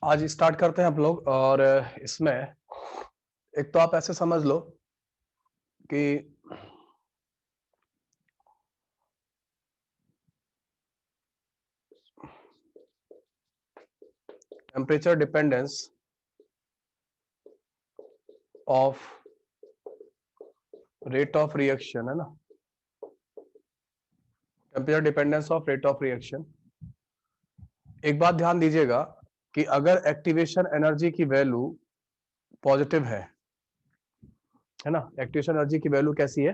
आज स्टार्ट करते हैं आप लोग। और इसमें एक तो आप ऐसे समझ लो कि temperature dependence of rate of reaction है ना, temperature dependence of rate of reaction. एक बात ध्यान दीजिएगा कि अगर एक्टिवेशन एनर्जी की वैल्यू पॉजिटिव है ना, एक्टिवेशन एनर्जी की वैल्यू कैसी है,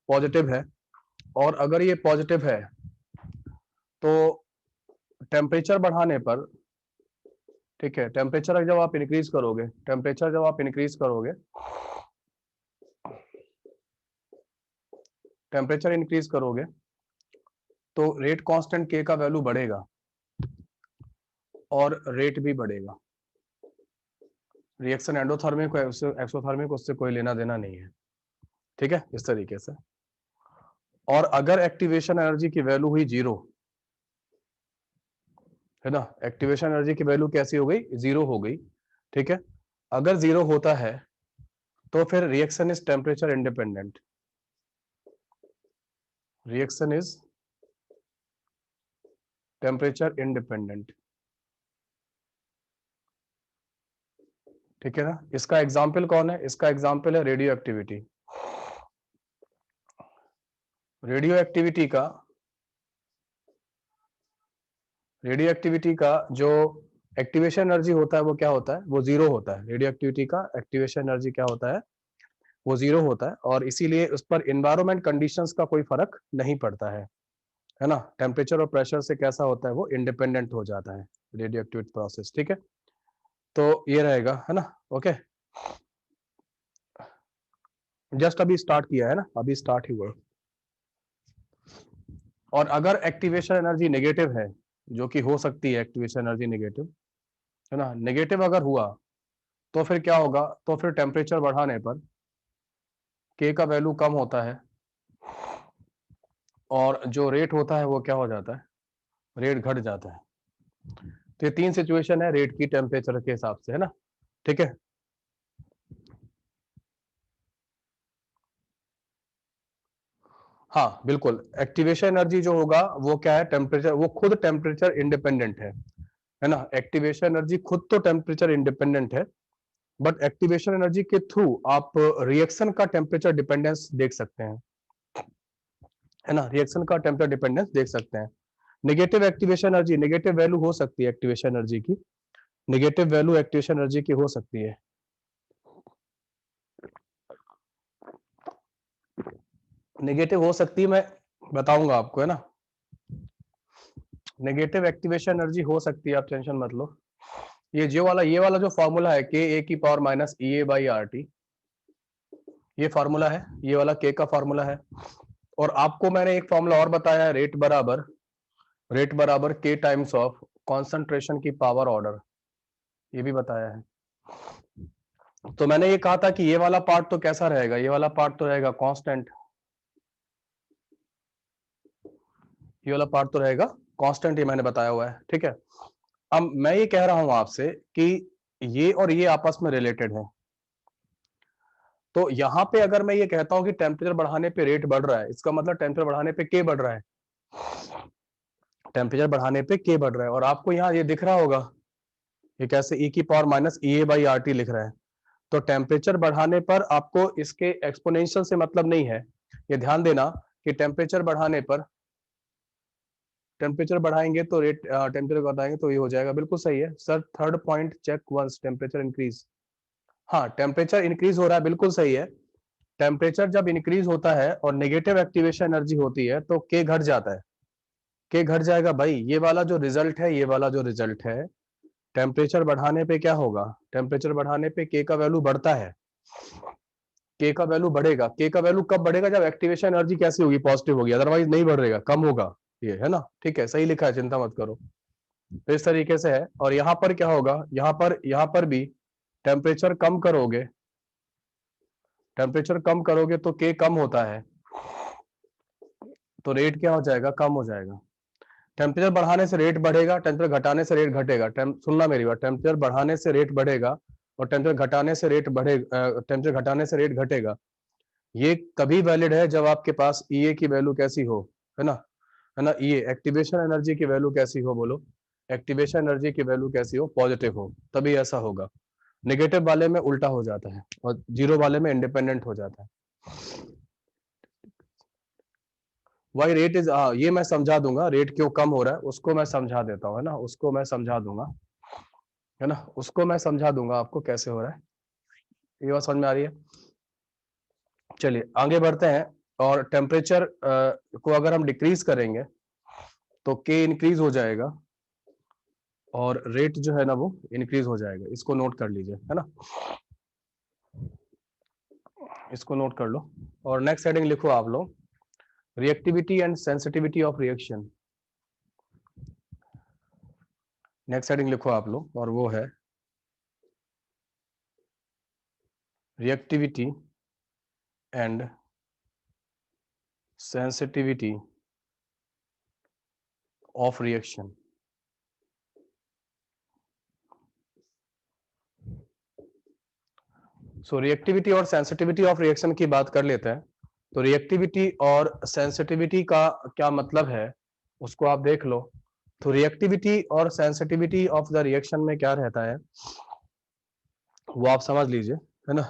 पॉजिटिव है। और अगर ये पॉजिटिव है तो टेम्परेचर बढ़ाने पर, ठीक है, टेम्परेचर जब आप इंक्रीज करोगे, टेम्परेचर जब आप इंक्रीज करोगे, टेम्परेचर इंक्रीज करोगे तो रेट कांस्टेंट के का वैल्यू बढ़ेगा और रेट भी बढ़ेगा। रिएक्शन एंडोथर्मिक एक्सोथर्मिक उससे कोई लेना देना नहीं है, ठीक है, इस तरीके से। और अगर एक्टिवेशन एनर्जी की वैल्यू हुई 0, है ना, एक्टिवेशन एनर्जी की वैल्यू कैसी हो गई, 0 हो गई, ठीक है। अगर 0 होता है तो फिर reaction is temperature independent, reaction is temperature independent, ठीक है ना। इसका एग्जाम्पल कौन है, इसका एग्जाम्पल है रेडियो एक्टिविटी। रेडियो एक्टिविटी का जो एक्टिवेशन एनर्जी होता है वो क्या होता है, वो 0 होता है। रेडियो एक्टिविटी का एक्टिवेशन एनर्जी क्या होता है, वो 0 होता है। और इसीलिए उस पर इन्वायरमेंट कंडीशंस का कोई फर्क नहीं पड़ता है ना। टेम्परेचर और प्रेशर से कैसा होता है, वो इंडिपेंडेंट हो जाता है रेडियो एक्टिविटी प्रोसेस, ठीक है। तो ये रहेगा, है ना, ओके। जस्ट अभी स्टार्ट किया है ना, अभी स्टार्ट ही हुआ। और अगर एक्टिवेशन एनर्जी नेगेटिव है, जो कि हो सकती है एक्टिवेशन एनर्जी नेगेटिव, है ना, नेगेटिव अगर हुआ तो फिर क्या होगा, तो फिर टेम्परेचर बढ़ाने पर के का वैल्यू कम होता है और जो रेट होता है वो क्या हो जाता है, रेट घट जाता है। तो ये 3 सिचुएशन है रेट की टेम्परेचर के हिसाब से, है ना, ठीक है। हाँ बिल्कुल, एक्टिवेशन एनर्जी जो होगा वो क्या है, टेम्परेचर, वो खुद टेम्परेचर इंडिपेंडेंट है ना। एक्टिवेशन एनर्जी खुद तो टेम्परेचर इंडिपेंडेंट है, बट एक्टिवेशन एनर्जी के थ्रू आप रिएक्शन का टेम्परेचर डिपेंडेंस देख सकते हैं, है ना, रिएक्शन का टेम्परेचर डिपेंडेंस देख सकते हैं। Negative activation energy, negative value हो सकती है एक्टिवेशन एनर्जी की, नेगेटिव वैल्यू एक्टिवेशन एनर्जी की हो सकती है। नेगेटिव हो सकती है, मैं बताऊंगा आपको, है ना। नेगेटिव एक्टिवेशन एनर्जी हो सकती है, आप टेंशन मत लो। ये वाला जो फॉर्मूला है, के ए की power minus E A by R T, ये फार्मूला है, ये वाला के का फार्मूला है। और आपको मैंने एक फार्मूला और बताया है, रेट बराबर के टाइम्स ऑफ कॉन्सेंट्रेशन की पावर ऑर्डर, ये भी बताया है। तो मैंने ये कहा था कि ये वाला पार्ट तो कैसा रहेगा, ये वाला पार्ट तो रहेगा कांस्टेंट, ये वाला पार्ट तो रहेगा कांस्टेंट, ये मैंने बताया हुआ है, ठीक है। अब मैं ये कह रहा हूं आपसे कि ये और ये आपस में रिलेटेड है। तो यहां पे अगर मैं ये कहता हूं कि टेम्परेचर बढ़ाने पे रेट बढ़ रहा है, इसका मतलब टेम्परेचर बढ़ाने पे के बढ़ रहा है, टेम्परेचर बढ़ाने पे के बढ़ रहा है। और आपको यहाँ ये दिख रहा होगा, ये कैसे e की power minus E A by R T लिख रहा है। तो टेम्परेचर बढ़ाने पर आपको इसके एक्सपोनेंशियल से मतलब नहीं है। ये ध्यान देना कि टेम्परेचर बढ़ाने पर, टेम्परेचर बढ़ाएंगे तो रेट, टेम्परेचर बढ़ाएंगे तो ये हो जाएगा, बिल्कुल सही है sir. Third point check once, temperature increase, हाँ टेम्परेचर इंक्रीज हो रहा है, बिल्कुल सही है। टेम्परेचर जब इंक्रीज होता है और नेगेटिव एक्टिवेशन एनर्जी होती है तो के घट जाता है, के घट जाएगा भाई। ये वाला जो रिजल्ट है, ये वाला जो रिजल्ट है, टेम्परेचर बढ़ाने पे क्या होगा, टेम्परेचर बढ़ाने पे के का वैल्यू बढ़ता है, के का वैल्यू बढ़ेगा। के का वैल्यू कब बढ़ेगा, जब एक्टिवेशन एनर्जी कैसी होगी, पॉजिटिव होगी, अदरवाइज नहीं बढ़ेगा, कम होगा ये, है ना, ठीक है, सही लिखा है, चिंता मत करो। तो इस तरीके से है। और यहाँ पर क्या होगा, यहाँ पर भी टेम्परेचर कम करोगे, टेम्परेचर कम करोगे तो के कम होता है, तो रेट क्या हो जाएगा, कम हो जाएगा। टेम्परेचर बढ़ाने से रेट बढ़ेगा, टेम्परेचर घटाने से रेट घटेगा। सुनना मेरी बात, टेम्परेचर बढ़ाने से रेट बढ़ेगा और टेम्परेचर घटाने से रेट बढ़ेगा, टेम्परेचर घटाने से रेट घटेगा। ये तभी वैलिड है जब आपके पास ईए की वैल्यू कैसी हो, है ना, है ना, ये एक्टिवेशन एनर्जी की वैल्यू कैसी हो, बोलो, एक्टिवेशन एनर्जी की वैल्यू कैसी हो, पॉजिटिव हो, तभी ऐसा होगा। नेगेटिव वाले में उल्टा हो जाता है और जीरो वाले में इंडिपेंडेंट हो जाता है। वाई रेट इज, ये मैं समझा दूंगा, रेट क्यों कम हो रहा है उसको मैं समझा देता हूँ, है ना, उसको मैं समझा दूंगा, है ना, उसको मैं समझा दूंगा आपको कैसे हो रहा है। ये बात समझ में आ रही है? चलिए आगे बढ़ते हैं। और टेम्परेचर को अगर हम डिक्रीज करेंगे तो के इंक्रीज हो जाएगा और रेट जो है ना वो इंक्रीज हो जाएगा। इसको नोट कर लीजिए, है ना, इसको नोट कर लो। और नेक्स्ट हेडिंग लिखो आप लोग, reactivity and sensitivity of reaction. Next heading लिखो आप लोग, और वो है reactivity and sensitivity of reaction. So reactivity और सेंसिटिविटी ऑफ रिएक्शन की बात कर लेते हैं। तो रिएक्टिविटी और सेंसिटिविटी का क्या मतलब है उसको आप देख लो। तो रिएक्टिविटी और सेंसिटिविटी ऑफ द रिएक्शन में क्या रहता है वो आप समझ लीजिए, है ना।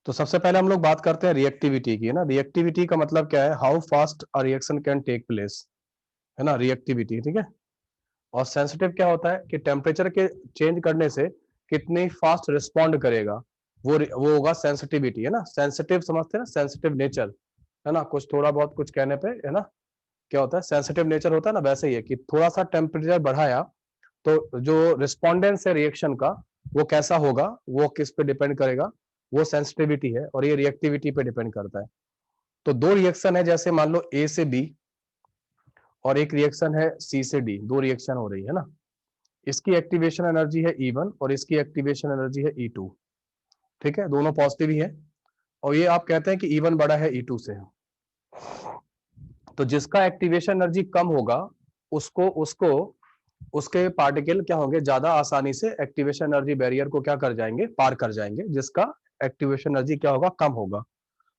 तो सबसे पहले हम लोग बात करते हैं रिएक्टिविटी की, है ना। रिएक्टिविटी का मतलब क्या है, how fast a reaction can take place, है ना, रिएक्टिविटी, ठीक है। और सेंसिटिव क्या होता है कि टेम्परेचर के चेंज करने से कितनी फास्ट रिस्पॉन्ड करेगा, वो होगा सेंसिटिविटी, है ना। सेंसिटिव समझते हैं ना, सेंसिटिव नेचर, है ना, कुछ थोड़ा बहुत कुछ कहने पे, है ना, क्या होता है, सेंसिटिव नेचर होता है ना। वैसे ही है कि थोड़ा सा टेम्परेचर बढ़ाया तो जो रिस्पॉन्डेंस है रिएक्शन का वो कैसा होगा, वो किस पे डिपेंड करेगा, वो सेंसिटिविटी है। और ये रिएक्टिविटी पे डिपेंड करता है। तो दो रिएक्शन है, जैसे मान लो ए से बी और एक रिएक्शन है सी से डी, दो रिएक्शन हो रही है ना। इसकी एक्टिवेशन एनर्जी है E1 और इसकी एक्टिवेशन एनर्जी है E2, ठीक है, दोनों पॉजिटिव ही है। और ये आप कहते हैं कि E1 बड़ा है E2 से, तो जिसका एक्टिवेशन एनर्जी कम होगा उसको उसको उसके पार्टिकल क्या होंगे, ज्यादा आसानी से एक्टिवेशन एनर्जी बैरियर को क्या कर जाएंगे, पार कर जाएंगे, जिसका एक्टिवेशन एनर्जी क्या होगा, कम होगा।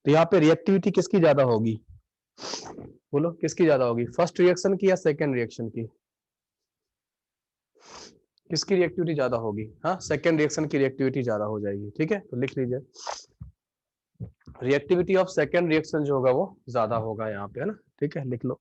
तो यहाँ पे रिएक्टिविटी किसकी ज्यादा होगी, बोलो किसकी ज्यादा होगी, फर्स्ट रिएक्शन की या सेकेंड रिएक्शन की, किसकी रिएक्टिविटी ज्यादा होगी, हाँ, सेकेंड रिएक्शन की रिएक्टिविटी ज्यादा हो जाएगी, ठीक है। तो लिख लीजिए रिएक्टिविटी ऑफ सेकेंड रिएक्शन जो होगा वो ज्यादा होगा यहाँ पे, है ना, ठीक है, लिख लो।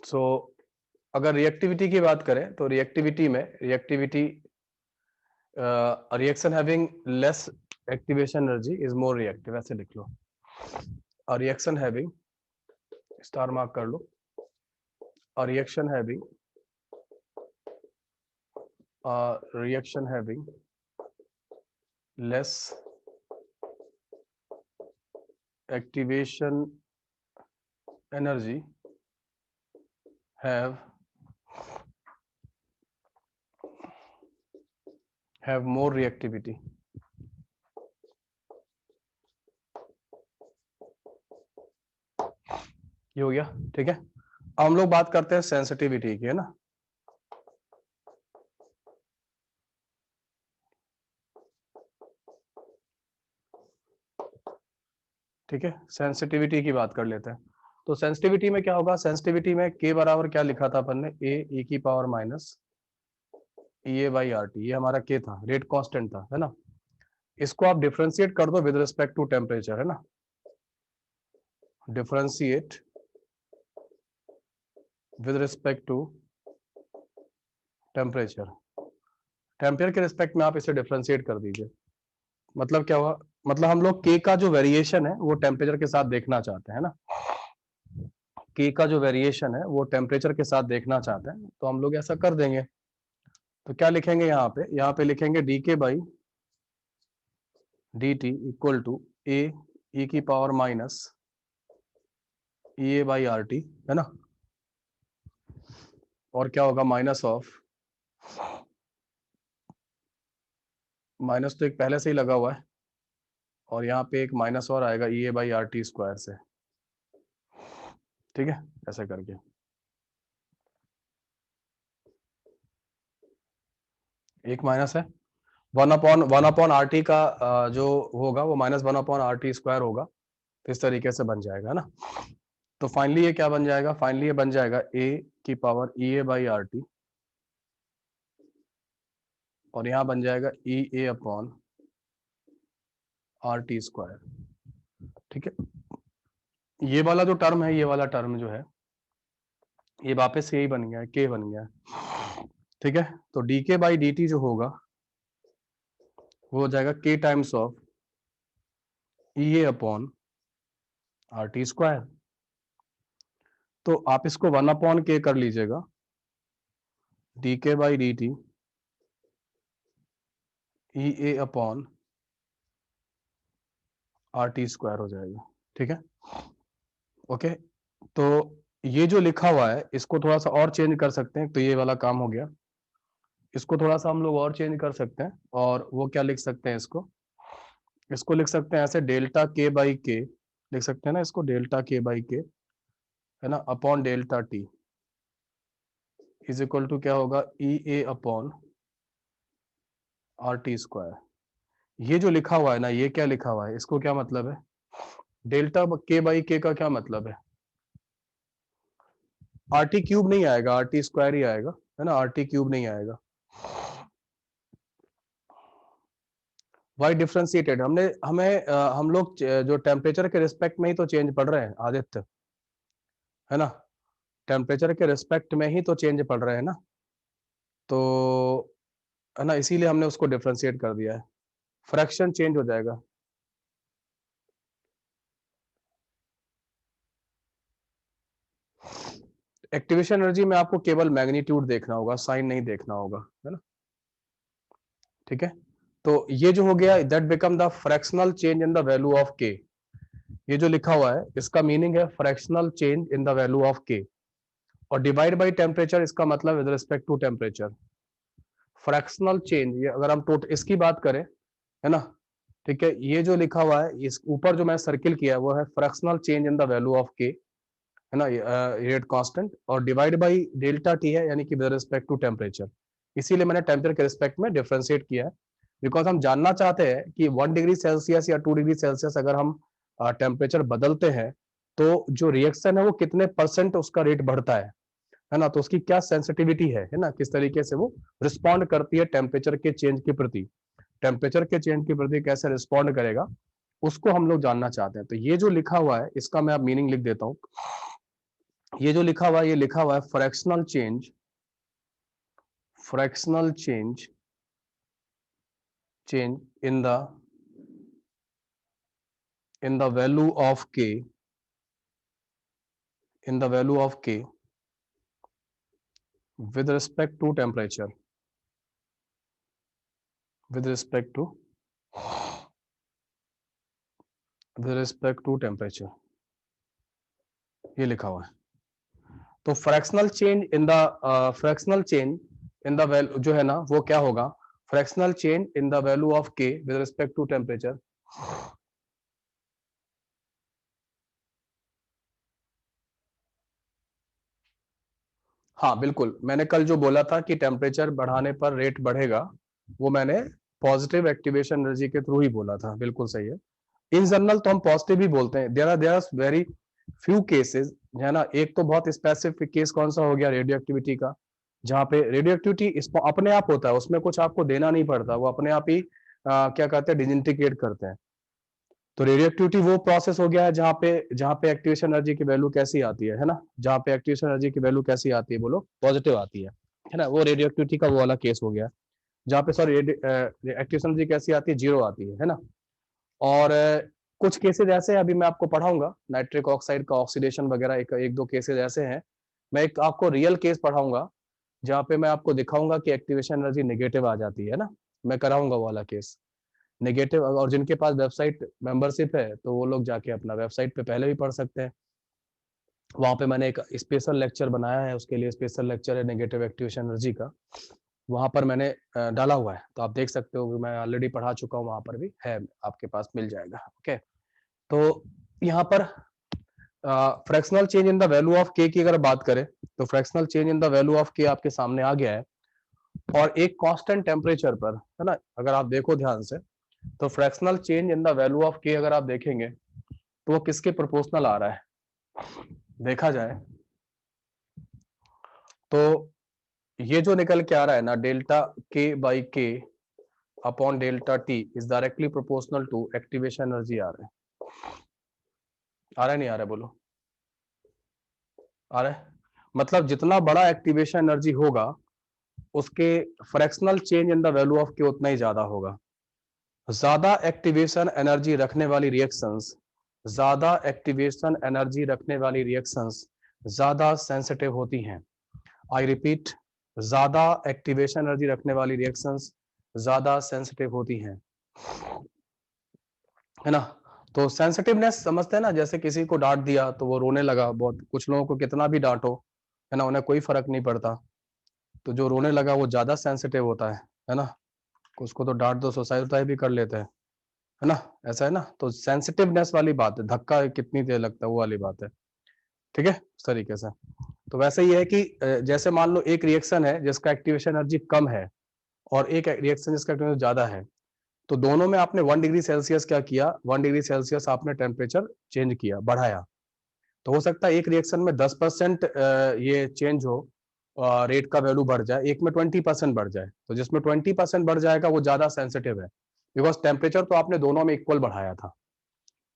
सो अगर रिएक्टिविटी की बात करें तो रिएक्टिविटी में reaction having less activation energy is more reactive, ऐसे लिख लो। और रिएक्शन हैविंग, स्टार मार्क कर लो, और reaction having less activation energy have more reactivity। ये हो गया, ठीक है। अब हम लोग बात करते हैं सेंसिटिविटी की, है ना। ठीक है, सेंसिटिविटी की बात कर लेते हैं। तो सेंसिटिविटी में क्या होगा, सेंसिटिविटी में के बराबर क्या लिखा था अपन ने, ए की power minus A by R T, ये हमारा के था, रेट कांस्टेंट था, है ना। इसको आप डिफरेंशिएट कर दो विद रिस्पेक्ट टू टेम्परेचर, है ना, differentiate with respect to temperature, temperature के रिस्पेक्ट में आप इसे डिफरेंशिएट कर दीजिए। मतलब क्या हुआ, मतलब हम लोग के का जो वेरिएशन है वो टेम्परेचर के साथ देखना चाहते हैं ना। के का जो वेरिएशन है वो टेम्परेचर के साथ देखना चाहते हैं, तो हम लोग ऐसा कर देंगे। तो क्या लिखेंगे यहाँ पे लिखेंगे dk by dt equal to a e की power minus EA by RT, है ना। और क्या होगा, माइनस ऑफ, माइनस तो एक पहले से ही लगा हुआ है, और यहाँ पे एक माइनस और आएगा EA बाई RT स्क्वायर से, ठीक है, ऐसे करके। एक माइनस है, वन अपॉन RT का जो होगा वो minus one upon RT square होगा, तो इस तरीके से बन जाएगा, है ना। तो फाइनली ये क्या बन जाएगा, फाइनली ये बन जाएगा a की पावर EA बाई RT, और यहाँ बन जाएगा EA अपॉन RT स्क्वायर, ठीक है। ये वाला जो टर्म है, ये वाला टर्म जो है, ये वापस यही बन गया है, k बन गया है, ठीक है। तो dk बाई dt जो होगा वो हो जाएगा k times of EA upon RT square. तो आप इसको वन अपॉन k कर लीजिएगा, dk by dt EA upon RT square हो जाएगा, ठीक है, ओके। तो ये जो लिखा हुआ है इसको थोड़ा सा और चेंज कर सकते हैं, तो ये वाला काम हो गया। इसको थोड़ा सा हम लोग और चेंज कर सकते हैं, और वो क्या लिख सकते हैं, इसको लिख सकते हैं ऐसे, डेल्टा k बाई के लिख सकते हैं ना, इसको डेल्टा k बाई के, है ना, upon delta t is equal to क्या होगा, EA अपॉन RT स्क्वायर। ये जो लिखा हुआ है ना, ये क्या लिखा हुआ है, इसको क्या मतलब है, डेल्टा k बाई के का क्या मतलब है, RT क्यूब नहीं आएगा, RT स्क्वायर ही आएगा, है ना, RT क्यूब नहीं आएगा। वाई डिफ्रेंशिएटेड, हम लोग जो टेम्परेचर के रिस्पेक्ट में ही तो चेंज पढ़ रहे हैं आदित्य, है ना, टेम्परेचर के रिस्पेक्ट में ही तो चेंज पढ़ रहे हैं ना, तो है ना, इसीलिए हमने उसको डिफ्रेंशिएट कर दिया है, फ्रैक्शन चेंज हो जाएगा। एक्टिवेशन एनर्जी में आपको केवल मैग्नीट्यूड देखना होगा, साइन नहीं देखना होगा, है ना, ठीक है। तो ये जो हो गया, that become the fractional change in the value of K. ये जो लिखा हुआ है इसका मीनिंग है fractional change in the value of K, और डिवाइड बाय टेम्परेचर इसका मतलब with respect to temperature. Fractional change, ये अगर हम टोटल इसकी बात करें, है ना, ठीक है, ये जो लिखा हुआ है इस ऊपर जो मैंने सर्किल किया है वो है fractional change in the value of के, है ना, रेट कांस्टेंट, और डिवाइड बाय डेल्टा टी है, यानी कि विद रिस्पेक्ट टू टेम्परेचर। इसीलिए मैंने टेम्परेचर के रिस्पेक्ट में डिफरेंशिएट किया है, बिकॉज हम जानना चाहते हैं कि 1 डिग्री सेल्सियस या 2 डिग्री सेल्सियस अगर हम टेम्परेचर बदलते हैं तो जो रिएक्शन है वो कितने परसेंट उसका रेट बढ़ता है ना, तो उसकी क्या सेंसिटिविटी है ना, किस तरीके से वो रिस्पॉन्ड करती है टेम्परेचर के चेंज के प्रति, टेम्परेचर के चेंज के प्रति कैसे रिस्पॉन्ड करेगा, उसको हम लोग जानना चाहते हैं। तो ये जो लिखा हुआ है इसका मैं अब मीनिंग लिख देता हूँ। ये जो लिखा हुआ है, ये लिखा हुआ है fractional change in the value of k, in the value of k with respect to temperature, with respect to temperature, ये लिखा हुआ है। तो fractional change in the value जो है ना वो क्या होगा, fractional change in the value of k with respect to temperature. हाँ बिल्कुल, मैंने कल जो बोला था कि टेम्परेचर बढ़ाने पर रेट बढ़ेगा, वो मैंने पॉजिटिव एक्टिवेशन एनर्जी के थ्रू ही बोला था, बिल्कुल सही है। इन जनरल तो हम पॉजिटिव ही बोलते हैं, there are very few cases, है ना। एक तो बहुत स्पेसिफिक केस कौन सा हो गया, रेडियो एक्टिविटी का, जहाँ पे रेडियो एक्टिविटी अपने आप होता है, उसमें कुछ आपको देना नहीं पड़ता, वो अपने आप ही क्या कहते हैं, डिजिंटीग्रेट करते हैं। तो रेडियो एक्टिविटी वो प्रोसेस हो गया है जहाँ पे एक्टिवेशन एनर्जी की वैल्यू कैसी आती है ना, जहाँ पे एक्टिवेशन एनर्जी की वैल्यू कैसी आती है, बोलो पॉजिटिव आती है ना, वो रेडियो एक्टिविटी का वो वाला केस हो गया, जहाँ पे सॉरी एक्टिवेशन एनर्जी कैसी आती है, जीरो आती है ना। और कुछ केसेस ऐसे हैं, अभी मैं आपको पढ़ाऊंगा नाइट्रिक ऑक्साइड का ऑक्सीडेशन वगैरह, एक दो केसेस ऐसे हैं। मैं एक आपको रियल केस पढ़ाऊंगा जहाँ पे मैं आपको दिखाऊंगा कि एक्टिवेशन एनर्जी नेगेटिव आ जाती है ना, मैं कराऊंगा वो वाला केस नेगेटिव। और जिनके पास वेबसाइट मेंबरशिप है तो वो लोग जाके अपना वेबसाइट पे पहले भी पढ़ सकते हैं। वहाँ पे मैंने एक स्पेशल लेक्चर बनाया है, उसके लिए स्पेशल लेक्चर है नेगेटिव एक्टिवेशन एनर्जी का, वहाँ पर मैंने डाला हुआ है, तो आप देख सकते हो कि मैं ऑलरेडी पढ़ा चुका हूँ, वहाँ पर भी है, आपके पास मिल जाएगा। ओके, तो यहाँ पर fractional change in the value of के की अगर बात करें तो fractional change in the value of के आपके सामने आ गया है, और एक कांस्टेंट टेम्परेचर पर, है ना, अगर आप देखो ध्यान से तो fractional change in the value of के अगर आप देखेंगे तो वो किसके प्रोपोर्शनल आ रहा है, देखा जाए तो ये जो निकल के आ रहा है ना, delta K by K upon delta T is directly proportional to activation energy आ रहा है। आ रहा है नहीं आ रहा है, बोलो आ रहा है। मतलब जितना बड़ा एक्टिवेशन एनर्जी होगा उसके fractional change in the value of के उतना ही ज्यादा होगा। ज्यादा एक्टिवेशन एनर्जी रखने वाली रिएक्शंस, ज्यादा एक्टिवेशन एनर्जी रखने वाली रिएक्शंस ज्यादा सेंसिटिव होती हैं। आई रिपीट, ज्यादा एक्टिवेशन एनर्जी रखने वाली रिएक्शंस ज्यादा सेंसिटिव होती हैं, है ना। तो सेंसिटिवनेस समझते हैं ना, जैसे किसी को डांट दिया तो वो रोने लगा, बहुत कुछ लोगों को कितना भी डांटो, है ना, उन्हें कोई फर्क नहीं पड़ता, तो जो रोने लगा वो ज्यादा सेंसिटिव होता है ना। उसको तो डांट दो सुसाइड भी कर लेते हैं, है ना, ऐसा है ना। तो सेंसिटिवनेस वाली बात है, धक्का कितनी देर लगता है वो वाली बात है, ठीक है, इस तरीके से। तो वैसे ही है कि जैसे मान लो एक रिएक्शन है जिसका एक्टिवेशन एनर्जी कम है और एक रिएक्शन जिसका एक्टिवेशन ज्यादा है, तो दोनों में आपने 1 डिग्री सेल्सियस क्या किया, 1 डिग्री सेल्सियस आपने टेम्परेचर चेंज किया, बढ़ाया। तो हो सकता है एक रिएक्शन में 10% ये चेंज हो, रेट का वैल्यू बढ़ जाए, एक में 20% बढ़ जाए, तो जिसमें 20% बढ़ जाएगा वो ज्यादा सेंसिटिव है, बिकॉज टेम्परेचर तो आपने दोनों में इक्वल बढ़ाया था।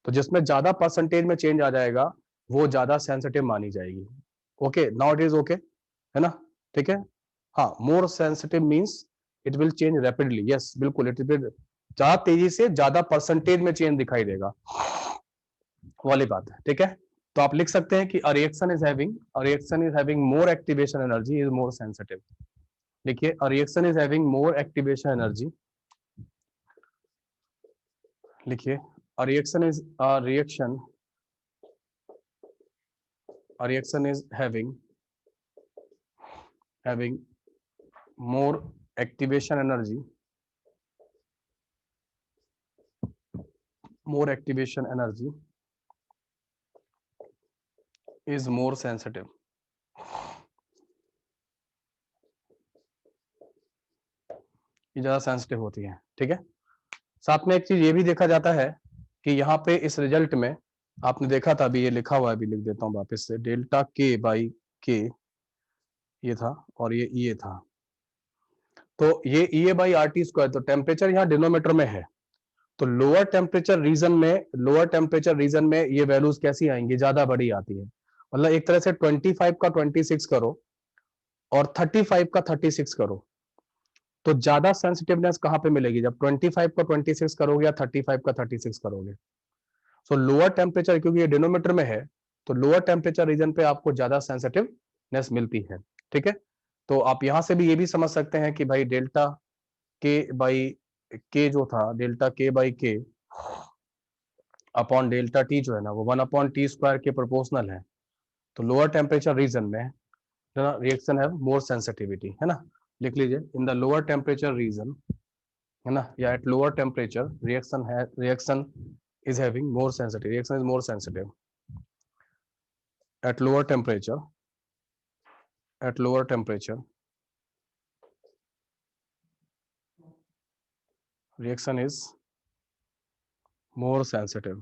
तो जिसमें ज्यादा परसेंटेज में चेंज आ जाएगा वो ज्यादा सेंसिटिव मानी जाएगी। Okay, now it is okay, है ना, ठीक है। हाँ, more sensitive means it will change rapidly, yes बिल्कुल, इट विल ज्यादा तेजी से ज्यादा परसेंटेज में चेंज दिखाई देगा वाली बात है, ठीक है। तो आप लिख सकते हैं कि a reaction is having more activation energy is more sensitive। देखिए, a reaction is having more activation energy, लिखिए a reaction is having more activation energy is more sensitive। ये ज्यादा सेंसिटिव होती है, ठीक है। साथ में एक चीज ये भी देखा जाता है कि यहाँ पे इस रिजल्ट में आपने देखा था, अभी ये लिखा हुआ है, अभी लिख देता हूँ वापस से, डेल्टा के बाई के ये था और ये था, तो ये ई बाई आर टी स्क्वायर, तो टेम्परेचर यहाँ डिनोमीटर में है, तो लोअर टेम्परेचर रीजन में ये वैल्यूज कैसी आएंगी, ज्यादा बड़ी आती है। मतलब एक तरह से 25 का 26 करो और 35 का 36 करो, तो ज्यादा सेंसिटिवनेस कहां पे मिलेगी, जब 25 का 26 करोगे या 35 का 36 करोगे। सो लोअर टेम्परेचर, क्योंकि ये डिनोमीटर में है, तो लोअर टेम्परेचर रीजन पे आपको ज्यादा सेंसिटिवनेस मिलती है, ठीक है। तो आप यहां से भी ये भी समझ सकते हैं कि भाई डेल्टा के बाई के जो था, delta K by K upon delta T जो है ना, वो 1 अपॉन टी स्क्वायर के प्रोपोर्शनल है। तो लोअर टेम्परेचर रीजन में रिएक्शन है मोर सेंसिटिविटी, है ना, लिख लीजिए in the lower temperature region, है ना, या at lower temperature reaction is having more sensitive, reaction is more sensitive at lower temperature, reaction is more sensitive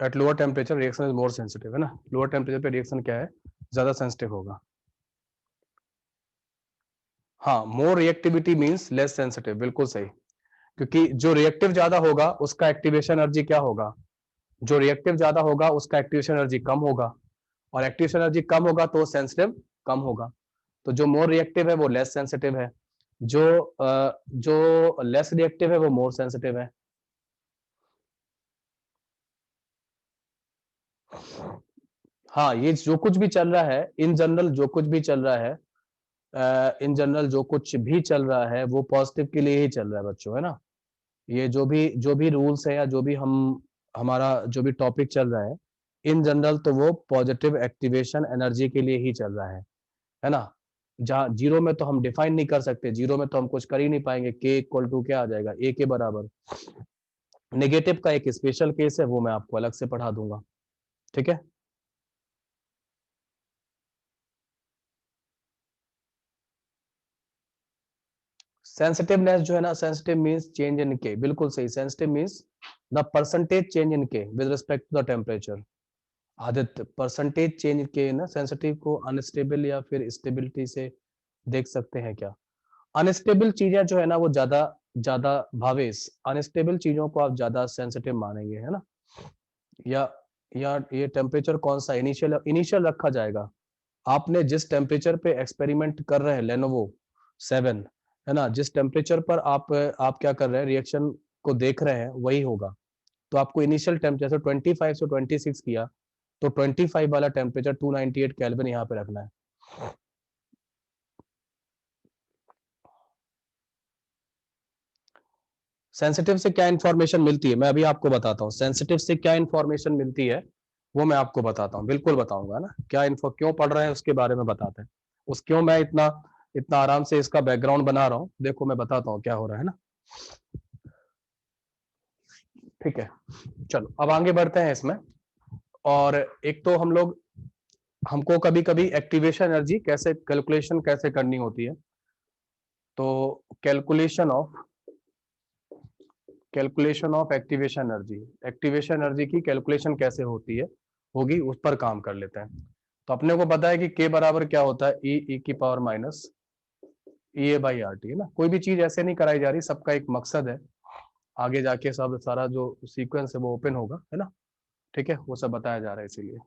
at lower temperature, reaction is more sensitive, है ना, lower temperature पे reaction क्या है, ज्यादा sensitive होगा। हाँ, more reactivity means less sensitive, बिल्कुल सही, क्योंकि जो रिएक्टिव ज्यादा होगा उसका एक्टिवेशन एनर्जी क्या होगा, जो रिएक्टिव ज्यादा होगा उसका एक्टिवेशन एनर्जी कम होगा, और एक्टिवेशन एनर्जी कम होगा तो सेंसिटिव कम होगा। तो जो मोर रिएक्टिव है वो लेस सेंसिटिव है, जो लेस रिएक्टिव है वो मोर सेंसिटिव है। हाँ, ये जो कुछ भी चल रहा है इन जनरल, जो कुछ भी चल रहा है इन जनरल, जो कुछ भी चल रहा है वो पॉजिटिव के लिए ही चल रहा है बच्चों, है ना। ये जो भी रूल्स है या जो भी हमारा जो भी टॉपिक चल रहा है इन जनरल, तो वो पॉजिटिव एक्टिवेशन एनर्जी के लिए ही चल रहा है ना। जहाँ जीरो में तो हम डिफाइन नहीं कर सकते, जीरो में तो हम कुछ कर ही नहीं पाएंगे, के इक्वल टू क्या आ जाएगा, ए के बराबर। नेगेटिव का एक स्पेशल केस है, वो मैं आपको अलग से पढ़ा दूंगा, ठीक है। सेंसिटिवनेस जो है ना, sensitive means change in K, बिल्कुल सही। Sensitive means the percentage change in K with respect to the temperature. Aditya, percentage change के ना सेंसिटिव को अनस्टेबल या फिर स्टेबिलिटी से देख सकते हैं क्या? अनस्टेबल चीजें जो है ना वो ज्यादा ज्यादा भावेश, अनस्टेबल चीजों को आप ज्यादा सेंसिटिव मानेंगे, है ना। या या ये टेम्परेचर कौन सा इनिशियल इनिशियल रखा जाएगा। आपने जिस टेम्परेचर पे एक्सपेरिमेंट कर रहे हैं लेनोवो 7, है ना, जिस टेम्परेचर पर आप क्या कर रहे हैं, रिएक्शन को देख रहे हैं वही होगा। तो आपको इनिशियल टेम्परेचर 25 से 26 किया, तो 25 वाला टेम्परेचर 298 केल्विन यहाँ पे रखना है। सेंसिटिव से क्या इंफॉर्मेशन मिलती है, मैं अभी आपको बताता हूँ। सेंसिटिव से क्या इंफॉर्मेशन मिलती है वो मैं आपको बताता हूँ, बिल्कुल बताऊंगा ना। क्या इन्फो क्यों पढ़ रहे हैं उसके बारे में बताते हैं, उस क्यों मैं इतना इतना आराम से इसका बैकग्राउंड बना रहा हूँ, देखो मैं बताता हूँ क्या हो रहा है ना। ठीक है, चलो अब आगे बढ़ते हैं इसमें। और एक तो हमको कभी कभी एक्टिवेशन एनर्जी कैसे कैलकुलेशन कैसे करनी होती है, तो calculation of activation energy, activation energy की कैलकुलेशन कैसे होती है, होगी, उस पर काम कर लेते हैं। तो अपने को पता है कि के बराबर क्या होता है, ई की power minus E A by R T, है ना। कोई भी चीज ऐसे नहीं कराई जा रही, सबका एक मकसद है, आगे जाके सब सारा जो सीक्वेंस है वो ओपन होगा, है ना। ठीक है, वो सब बताया जा रहा है इसीलिए।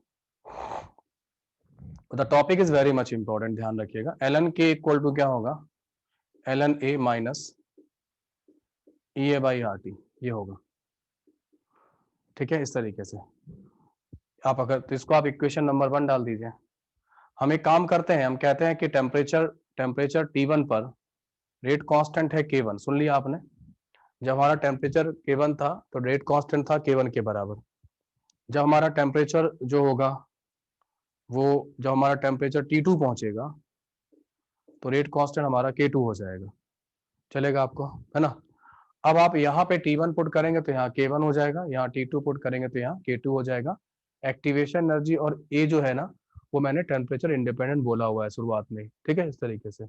The topic is very much important, ध्यान रखिएगा। L N K equal to क्या होगा, L N A minus E A by R T, ये होगा। ठीक है, इस तरीके से आप अगर तो इसको आप इक्वेशन नंबर 1 डाल दीजिए। हम एक काम करते हैं, हम कहते हैं कि टेम्परेचर T1 पर रेट कांस्टेंट है K1, सुन लिया आपने। जब हमारा टेम्परेचर K1 था तो रेट कांस्टेंट था K1 के बराबर। जब हमारा टेम्परेचर जो होगा वो, जब हमारा टेम्परेचर T2 पहुंचेगा तो रेट कांस्टेंट हमारा K2 हो जाएगा। चलेगा आपको, है ना। अब आप यहाँ पे T1 पुट करेंगे तो यहाँ K1 हो जाएगा, यहाँ T2 पुट करेंगे तो यहाँ K2 हो जाएगा। एक्टिवेशन एनर्जी और ए जो है ना वो मैंने टेम्परेचर इंडिपेंडेंट बोला हुआ है शुरुआत में, ठीक है, इस तरीके से।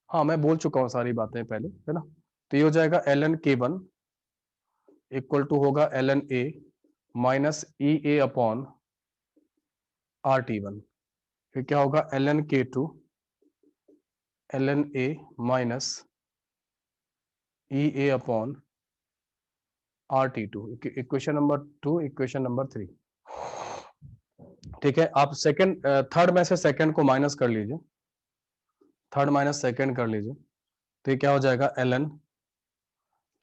हाँ, मैं बोल चुका हूँ सारी बातें पहले, है ना। तो ये हो जाएगा L N K one equal to होगा L N A minus E A upon R T one. फिर क्या होगा L N K two L N A minus E A upon R T two. Equation number 2, equation number 3। ठीक है, आप second third में से second को minus कर लीजिए, थर्ड माइनस सेकंड कर लीजिए, तो ये क्या हो जाएगा, L N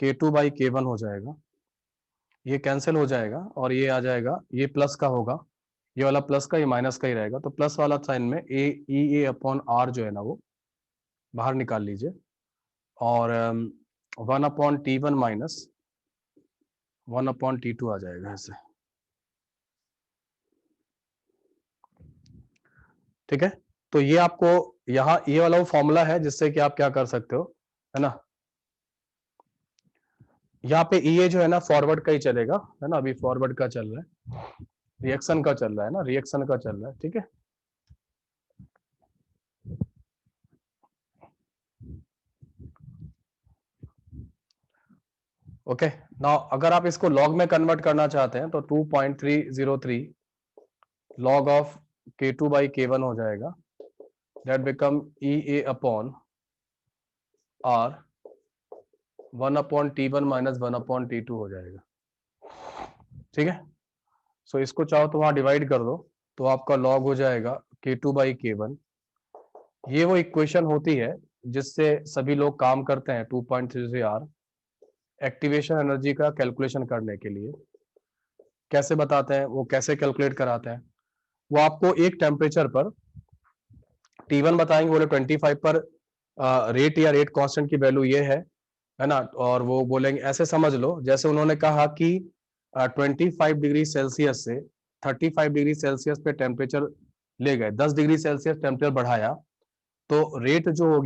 K two by के वन हो जाएगा। ये कैंसिल हो जाएगा और ये आ जाएगा, ये प्लस का होगा, ये वाला प्लस का, ये माइनस का ही रहेगा। तो प्लस वाला साइन में ए ई ए अपॉन आर जो है ना वो बाहर निकाल लीजिए, और 1/T1 माइनस 1/T2 आ जाएगा ऐसे। ठीक है, तो ये आपको यहाँ ये वाला वो फॉर्मूला है जिससे कि आप क्या कर सकते हो, है ना। यहाँ पे ई ए जो है ना फॉरवर्ड का ही चलेगा, है ना, अभी फॉरवर्ड का चल रहा है, रिएक्शन का चल रहा है ना, रिएक्शन का चल रहा है। ठीक है, ओके। नाउ अगर आप इसको लॉग में कन्वर्ट करना चाहते हैं तो 2.303 log of K2 by K1 हो जाएगा, that become E A upon R 1/T1 minus 1/T2 हो जाएगा। ठीक है, सो इसको चाहो तो वहां डिवाइड कर दो, तो आपका लॉग हो जाएगा K2 बाई K1 ये वो इक्वेशन होती है जिससे सभी लोग काम करते हैं 2.33 आर एक्टिवेशन एनर्जी का कैलकुलेशन करने के लिए। कैसे बताते हैं, वो कैसे कैलकुलेट कराते हैं, वो आपको एक टेम्परेचर पर T1 बताएंगे, बोले 25 पर रेट या रेट कांस्टेंट की वैल्यू ये है ना। और वो बोलेंगे, ऐसे समझ लो जैसे उन्होंने कहा कि 25 डिग्री सेल्सियस से 35 डिग्री सेल्सियस पे टेम्परेचर ले गए, 10 डिग्री सेल्सियस टेम्परेचर बढ़ाया, तो रेट जो हो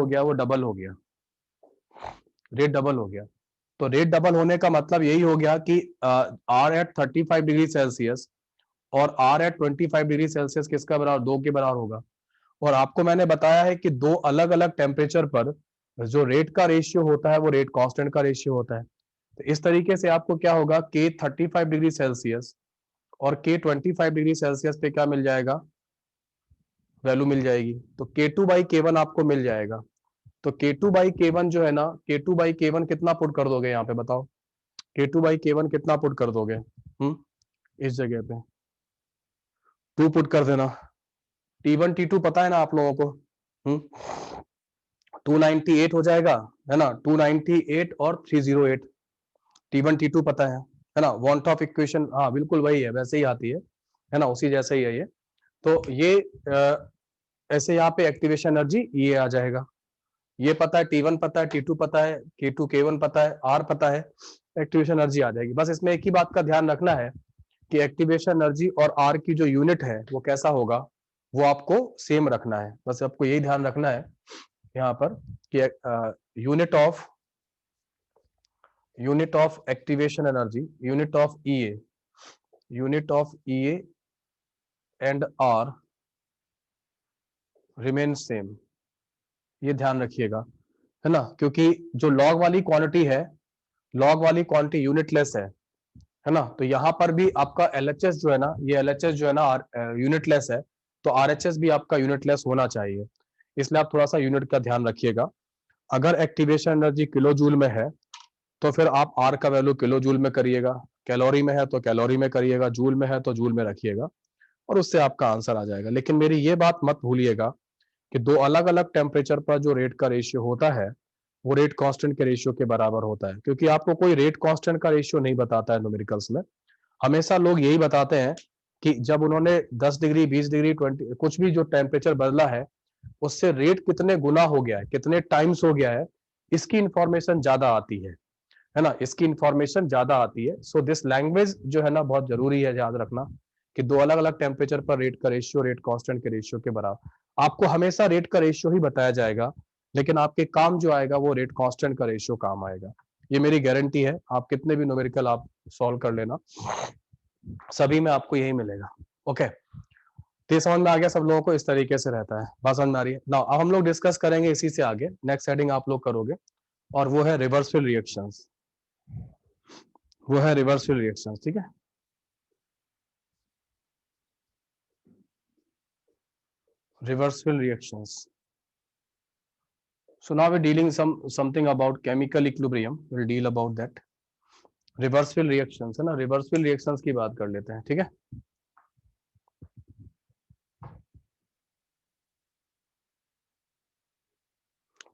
गया वो डबल हो गया, रेट डबल हो गया। तो रेट डबल होने का मतलब यही हो गया कि आर एट 35 डिग्री सेल्सियस और आर एट 25 डिग्री सेल्सियस किसका बराबर, 2 के बराबर होगा। और आपको मैंने बताया है कि दो अलग अलग टेम्परेचर पर जो रेट का रेशियो होता है वो रेट कांस्टेंट का रेशियो होता है। तो इस तरीके से आपको क्या होगा, के 35 डिग्री सेल्सियस और के 25 डिग्री सेल्सियस पे क्या मिल जाएगा, वैल्यू मिल जाएगी। तो K2/K1 आपको मिल जाएगा। तो K2/K1 जो है ना, K2/K1 कितना पुट कर दोगे यहाँ पे बताओ, K2/K1 कितना पुट कर दोगे, इस जगह पे 2 पुट कर देना। T1 T2 पता है ना आप लोगों को, 298 हो जाएगा, है ना, 298 और 308। T1 T2 पता है ना, वांट ऑफ इक्वेशन, हाँ बिल्कुल वही है, वैसे ही आती है ना, उसी जैसे ही है ये। तो ये ऐसे यहाँ पे एक्टिवेशन एनर्जी ये आ जाएगा। ये पता है, T1 पता है, T2 पता है, K2 K1 पता है, R पता है, एक्टिवेशन एनर्जी आ जाएगी। बस इसमें एक ही बात का ध्यान रखना है कि एक्टिवेशन एनर्जी और R की जो यूनिट है वो कैसा होगा, वो आपको सेम रखना है। बस आपको यही ध्यान रखना है यहाँ पर कि unit of activation energy, unit of EA and R remain same, ये ध्यान रखिएगा, है ना। क्योंकि जो लॉग वाली क्वांटिटी यूनिटलेस है ना। तो यहाँ पर भी आपका LHS जो है ना, ये LHS जो है ना यूनिटलेस है, तो RHS भी आपका यूनिटलेस होना चाहिए। इसलिए आप थोड़ा सा यूनिट का ध्यान रखिएगा। अगर एक्टिवेशन एनर्जी किलो जूल में है तो फिर आप R का वैल्यू किलो जूल में करिएगा, कैलोरी में है तो कैलोरी में करिएगा, जूल में है तो जूल में रखिएगा, और उससे आपका आंसर आ जाएगा। लेकिन मेरी ये बात मत भूलिएगा कि दो अलग अलग टेम्परेचर पर जो रेट का रेशियो होता है वो रेट कांस्टेंट के रेशियो के बराबर होता है। क्योंकि आपको कोई रेट कांस्टेंट का रेशियो नहीं बताता है न्यूमेरिकल्स में। हमेशा लोग यही बताते हैं कि जब उन्होंने 10 डिग्री 20 डिग्री 20 कुछ भी जो टेम्परेचर बदला है उससे रेट कितने गुना हो गया है, कितने टाइम्स हो गया है, इसकी इंफॉर्मेशन ज्यादा आती है ना, इसकी इंफॉर्मेशन ज्यादा आती है। सो दिस लैंग्वेज जो है ना बहुत जरूरी है, याद रखना कि दो अलग अलग टेम्परेचर पर रेट का रेशियो रेट कांस्टेंट के रेशियो के बराबर। आपको हमेशा रेट का रेशियो ही बताया जाएगा, लेकिन आपके काम जो आएगा वो रेट कांस्टेंट का रेशियो काम आएगा। ये मेरी गारंटी है। आप कितने भी न्यूमेरिकल आप सॉल्व कर लेना, सभी में आपको यही मिलेगा। ओके, तो समझ में आ गया सब लोगों को, इस तरीके से रहता है, बात समझ में आ रही है ना। अब हम लोग डिस्कस करेंगे इसी से आगे, नेक्स्ट हेडिंग आप लोग करोगे, और वो है रिवर्सिबल रिएक्शंस, ठीक है। Reversible reactions. So now we're dealing something about chemical equilibrium. We'll deal about that. Reversible reactions है ना, reversible reactions की बात कर लेते हैं, ठीक है।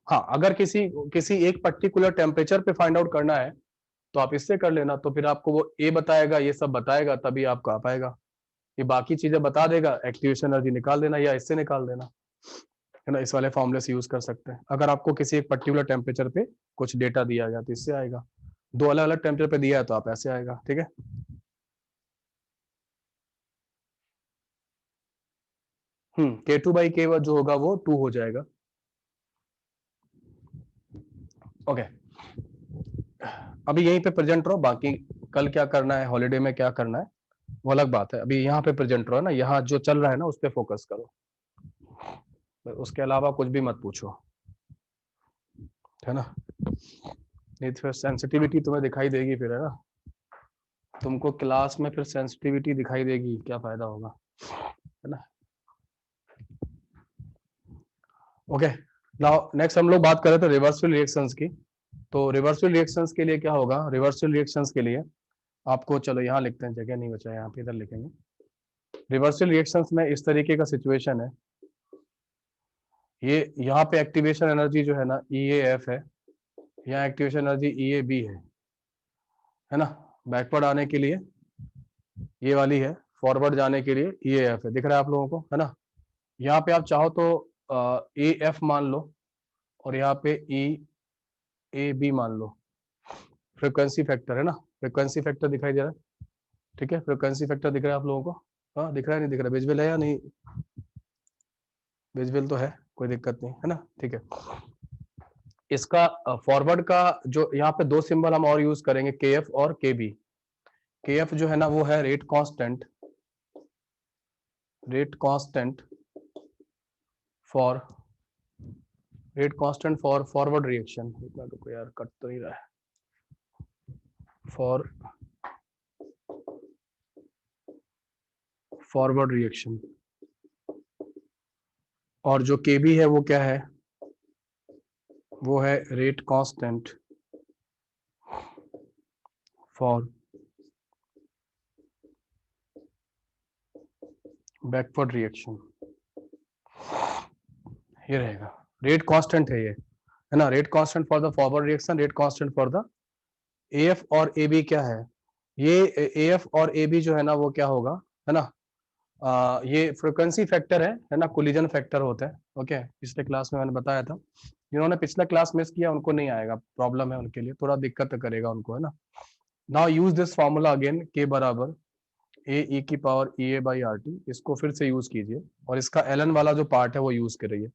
हाँ, अगर किसी किसी एक पर्टिकुलर टेम्परेचर पे फाइंड आउट करना है तो आप इससे कर लेना, तो फिर आपको वो ए बताएगा, ये सब बताएगा, तभी आपको आ पाएगा। ये बाकी चीजें बता देगा, एक्टिवेशन एनर्जी निकाल देना या इससे निकाल देना, है ना। इस वाले फॉर्मूले से यूज कर सकते हैं। अगर आपको किसी एक पर्टिकुलर टेम्परेचर पे कुछ डेटा दिया गया तो इससे आएगा, दो अलग अलग टेम्परेचर पे दिया है तो आप ऐसे आएगा, ठीक है। K2/K1 जो होगा वो 2 हो जाएगा। ओके, अभी यहीं पे प्रेजेंट रहो, बाकी कल क्या करना है, हॉलीडे में क्या करना है वो अलग बात है। अभी यहाँ पे प्रेजेंट रहो ना, यहाँ जो चल रहा है ना उस पर फोकस करो, उसके अलावा कुछ भी मत पूछो, है ना। नहीं तो फिर सेंसिटिविटी तुम्हें दिखाई देगी फिर, है ना, तुमको क्लास में फिर सेंसिटिविटी दिखाई देगी, क्या फायदा होगा, है ना। ओके, नाउ नेक्स्ट हम लोग बात कर रहे थे रिवर्सिबल रिएक्शंस की। तो रिवर्सिबल रिएक्शंस के लिए क्या होगा, रिवर्सिबल रिएक्शंस के लिए आपको, चलो यहाँ लिखते हैं, जगह नहीं बचा, यहाँ पे इधर लिखेंगे। रिवर्सिबल रिएक्शंस में इस तरीके का सिचुएशन है ये यहाँ पे एक्टिवेशन एनर्जी जो है ना EAF है, यहाँ एक्टिवेशन एनर्जी EAB है ना। बैकवर्ड आने के लिए ये वाली है, फॉरवर्ड जाने के लिए EAF है, दिख रहा है आप लोगों को, है ना। यहाँ पे आप चाहो तो AF मान लो और यहाँ पे EAB मान लो। फ्रीक्वेंसी फैक्टर है ना, फ्रीक्वेंसी फैक्टर दिखाई दे रहा है, ठीक है। फ्रीक्वेंसी फैक्टर दिख रहा है आप लोगों को, हाँ दिख रहा है नहीं दिख रहा, विजुअल है या नहीं, विजुअल तो है, कोई दिक्कत नहीं है ना, ठीक है। इसका फॉरवर्ड का जो यहाँ पे दो सिंबल हम और यूज करेंगे, KF और KB। KF जो है ना वो है rate constant for forward reaction. इतना तो यार कट तो नहीं रहा है, फॉर फॉरवर्ड रिएक्शन। और जो KB है वो क्या है, वो है rate constant for backward reaction. ये रहेगा, रेट कांस्टेंट है ये, है ना, rate constant for the forward reaction, rate constant for the AF और AB क्या है, ये AF और AB जो है ना वो क्या होगा, है ना, ये फ्रीक्वेंसी फैक्टर है ना, कोलिजन फैक्टर होता है। ओके, पिछले क्लास में मैंने बताया था, जिन्होंने पिछला क्लास मिस किया उनको नहीं आएगा, प्रॉब्लम है उनके लिए, थोड़ा दिक्कत करेगा उनको, है ना। Now use this formula again, K बराबर AE की पावर EA/RT, इसको फिर से यूज कीजिए और इसका ln वाला जो पार्ट है वो यूज करिए,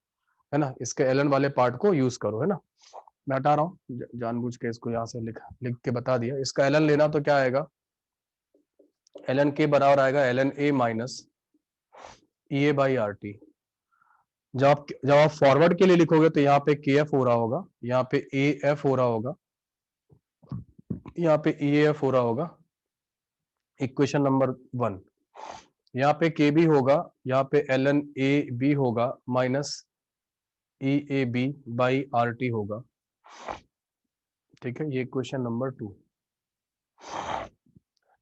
है ना, इसके ln वाले पार्ट को यूज करो, है ना। मैं हटा रहा हूँ जानबूझ के, इसको यहाँ से लिख के बता दिया। इसका ln लेना तो क्या आएगा, ln K बराबर आएगा ln A माइनस EA/RT। जब आप फॉरवर्ड के लिए लिखोगे तो यहाँ पे KF हो रहा होगा, यहाँ पे AF हो रहा होगा, यहाँ पे EAF हो रहा होगा, इक्वेशन नंबर 1। यहाँ पे KB होगा, यहाँ पे ln AB होगा माइनस EAB/RT होगा, ठीक है, ये इक्वेशन नंबर 2,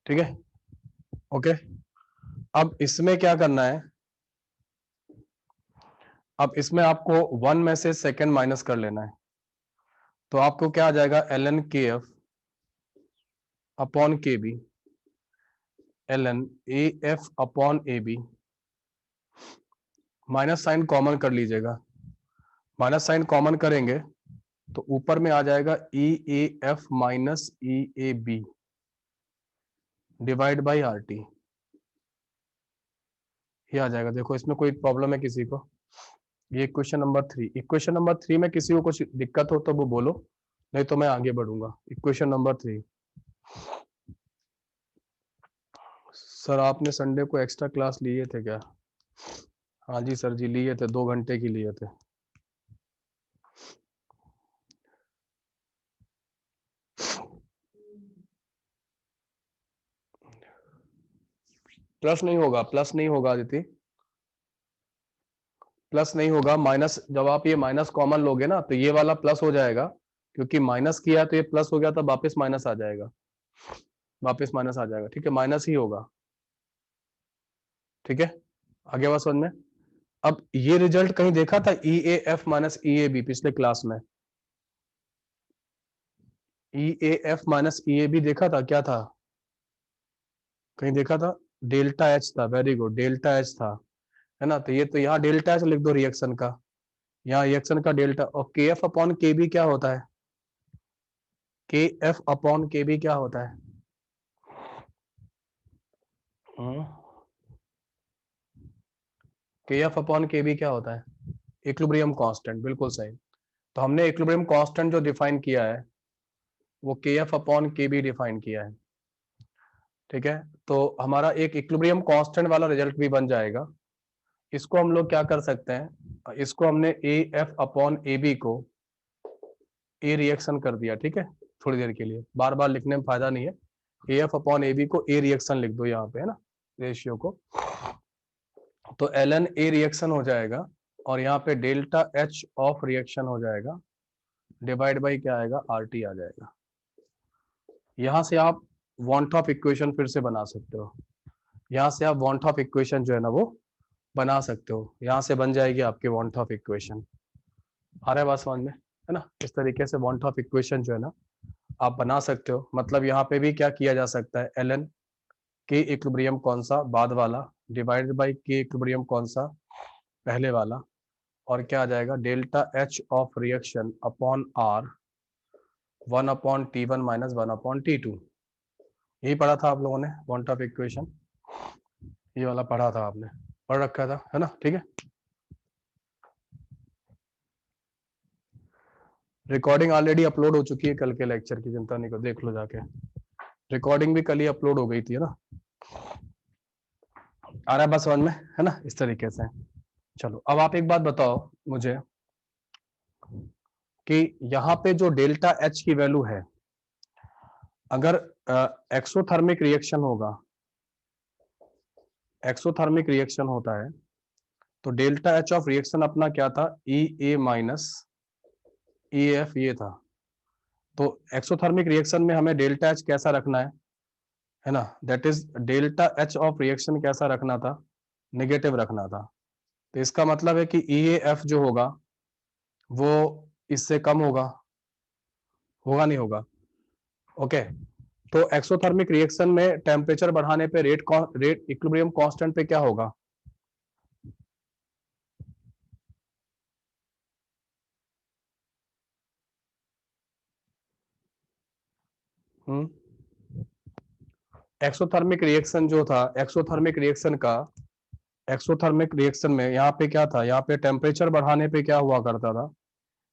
ठीक है। ओके, अब इसमें क्या करना है, अब इसमें आपको 1 में से सेकंड माइनस कर लेना है, तो आपको क्या आ जाएगा, ln KF upon KB, ln AF upon AB, minus sign common कर लीजिएगा, माइनस साइन कॉमन करेंगे तो ऊपर में आ जाएगा EAF minus EAB divide by RT, ये आ जाएगा। देखो इसमें कोई प्रॉब्लम है किसी को, ये इक्वेशन नंबर 3। इक्वेशन नंबर 3 में किसी को कुछ दिक्कत हो तो वो बोलो, नहीं तो मैं आगे बढ़ूंगा। इक्वेशन नंबर 3, सर आपने संडे को एक्स्ट्रा क्लास लिए थे क्या? हाँ जी सर जी, लिए थे, 2 घंटे की लिए थे। प्लस नहीं होगा, प्लस नहीं होगा अदिति, प्लस नहीं होगा, माइनस, जब आप ये माइनस कॉमन लोगे ना तो ये वाला प्लस हो जाएगा, क्योंकि माइनस किया तो ये प्लस हो गया, तब वापस माइनस आ जाएगा, वापस माइनस आ जाएगा, ठीक है, माइनस ही होगा, ठीक है। आगे बात समझ में। अब ये रिजल्ट कहीं देखा था EAF माइनस EAB पिछले क्लास में, EAF माइनस EAB देखा था, क्या था, कहीं देखा था, डेल्टा H था, वेरी गुड, डेल्टा H था, है ना। तो ये तो यहाँ डेल्टा H लिख दो रिएक्शन का, यहाँ रिएक्शन का डेल्टा, और KF अपॉन KB क्या होता है, KF अपॉन KB क्या होता है, KF अपॉन KB क्या होता है, इक्विलिब्रियम कांस्टेंट, बिल्कुल सही। तो हमने इक्विलिब्रियम कांस्टेंट जो डिफाइन किया है वो KF अपॉन KB डिफाइन किया है, ठीक है। तो हमारा एक इक्विलिब्रियम कांस्टेंट वाला रिजल्ट भी बन जाएगा। इसको हम लोग क्या कर सकते हैं, इसको हमने AF अपॉन AB को A रिएक्शन कर दिया, ठीक है, थोड़ी देर के लिए, बार बार लिखने में फायदा नहीं है। AF अपॉन AB को A रिएक्शन लिख दो यहाँ पे, है ना, रेशियो को, तो ln A रिएक्शन हो जाएगा और यहाँ पे डेल्टा H ऑफ रिएक्शन हो जाएगा, डिवाइड बाई क्या आएगा, RT आ जाएगा। यहाँ से आप वॉन ऑफ इक्वेशन फिर से बना सकते हो, यहाँ से आप वॉन ऑफ इक्वेशन जो है ना वो बना सकते हो, यहाँ से बन जाएगी आपके वॉन ऑफ इक्वेशन। आ रहा है बात समझ में, है ना। इस तरीके से वन टॉप इक्वेशन जो है ना आप बना सकते हो। मतलब यहाँ पे भी क्या किया जा सकता है, ln के इक्विलिब्रियम कौन सा, बाद वाला, डिवाइडेड बाई के इक्विलिब्रियम कौन सा, पहले वाला, और क्या आ जाएगा, delta H of reaction upon R 1/T1 minus 1/T2। यही पढ़ा था आप लोगों ने वन टॉप इक्वेशन, ये वाला पढ़ा था आपने, पढ़ रखा था, है ना। ठीक है, रिकॉर्डिंग ऑलरेडी अपलोड हो चुकी है कल के लेक्चर की, चिंता नहीं करो, देख लो जाके। रिकॉर्डिंग भी कल ही अपलोड हो गई थी, है ना। आ रहा है बस समझ में, है ना, इस तरीके से। चलो अब आप एक बात बताओ मुझे कि यहाँ पे जो डेल्टा एच की वैल्यू है, अगर एक्सोथर्मिक रिएक्शन होगा, एक्सोथर्मिक रिएक्शन होता है तो डेल्टा एच ऑफ रिएक्शन अपना क्या था, ई ए माइनस ई एफ, ये था। तो एक्सोथर्मिक रिएक्शन में हमें डेल्टा एच कैसा रखना है ना, that is delta H of reaction कैसा रखना था, नेगेटिव रखना था। तो इसका मतलब है कि ई एफ जो होगा वो इससे कम होगा, होगा नहीं होगा, ओके। तो एक्सोथर्मिक रिएक्शन में टेम्परेचर बढ़ाने पे रेट इक्विलिब्रियम कांस्टेंट पे क्या होगा, एक्सोथर्मिक रिएक्शन जो था, एक्सोथर्मिक रिएक्शन का, एक्सोथर्मिक रिएक्शन में यहाँ पे क्या था, यहाँ पे टेम्परेचर बढ़ाने पे क्या हुआ करता था,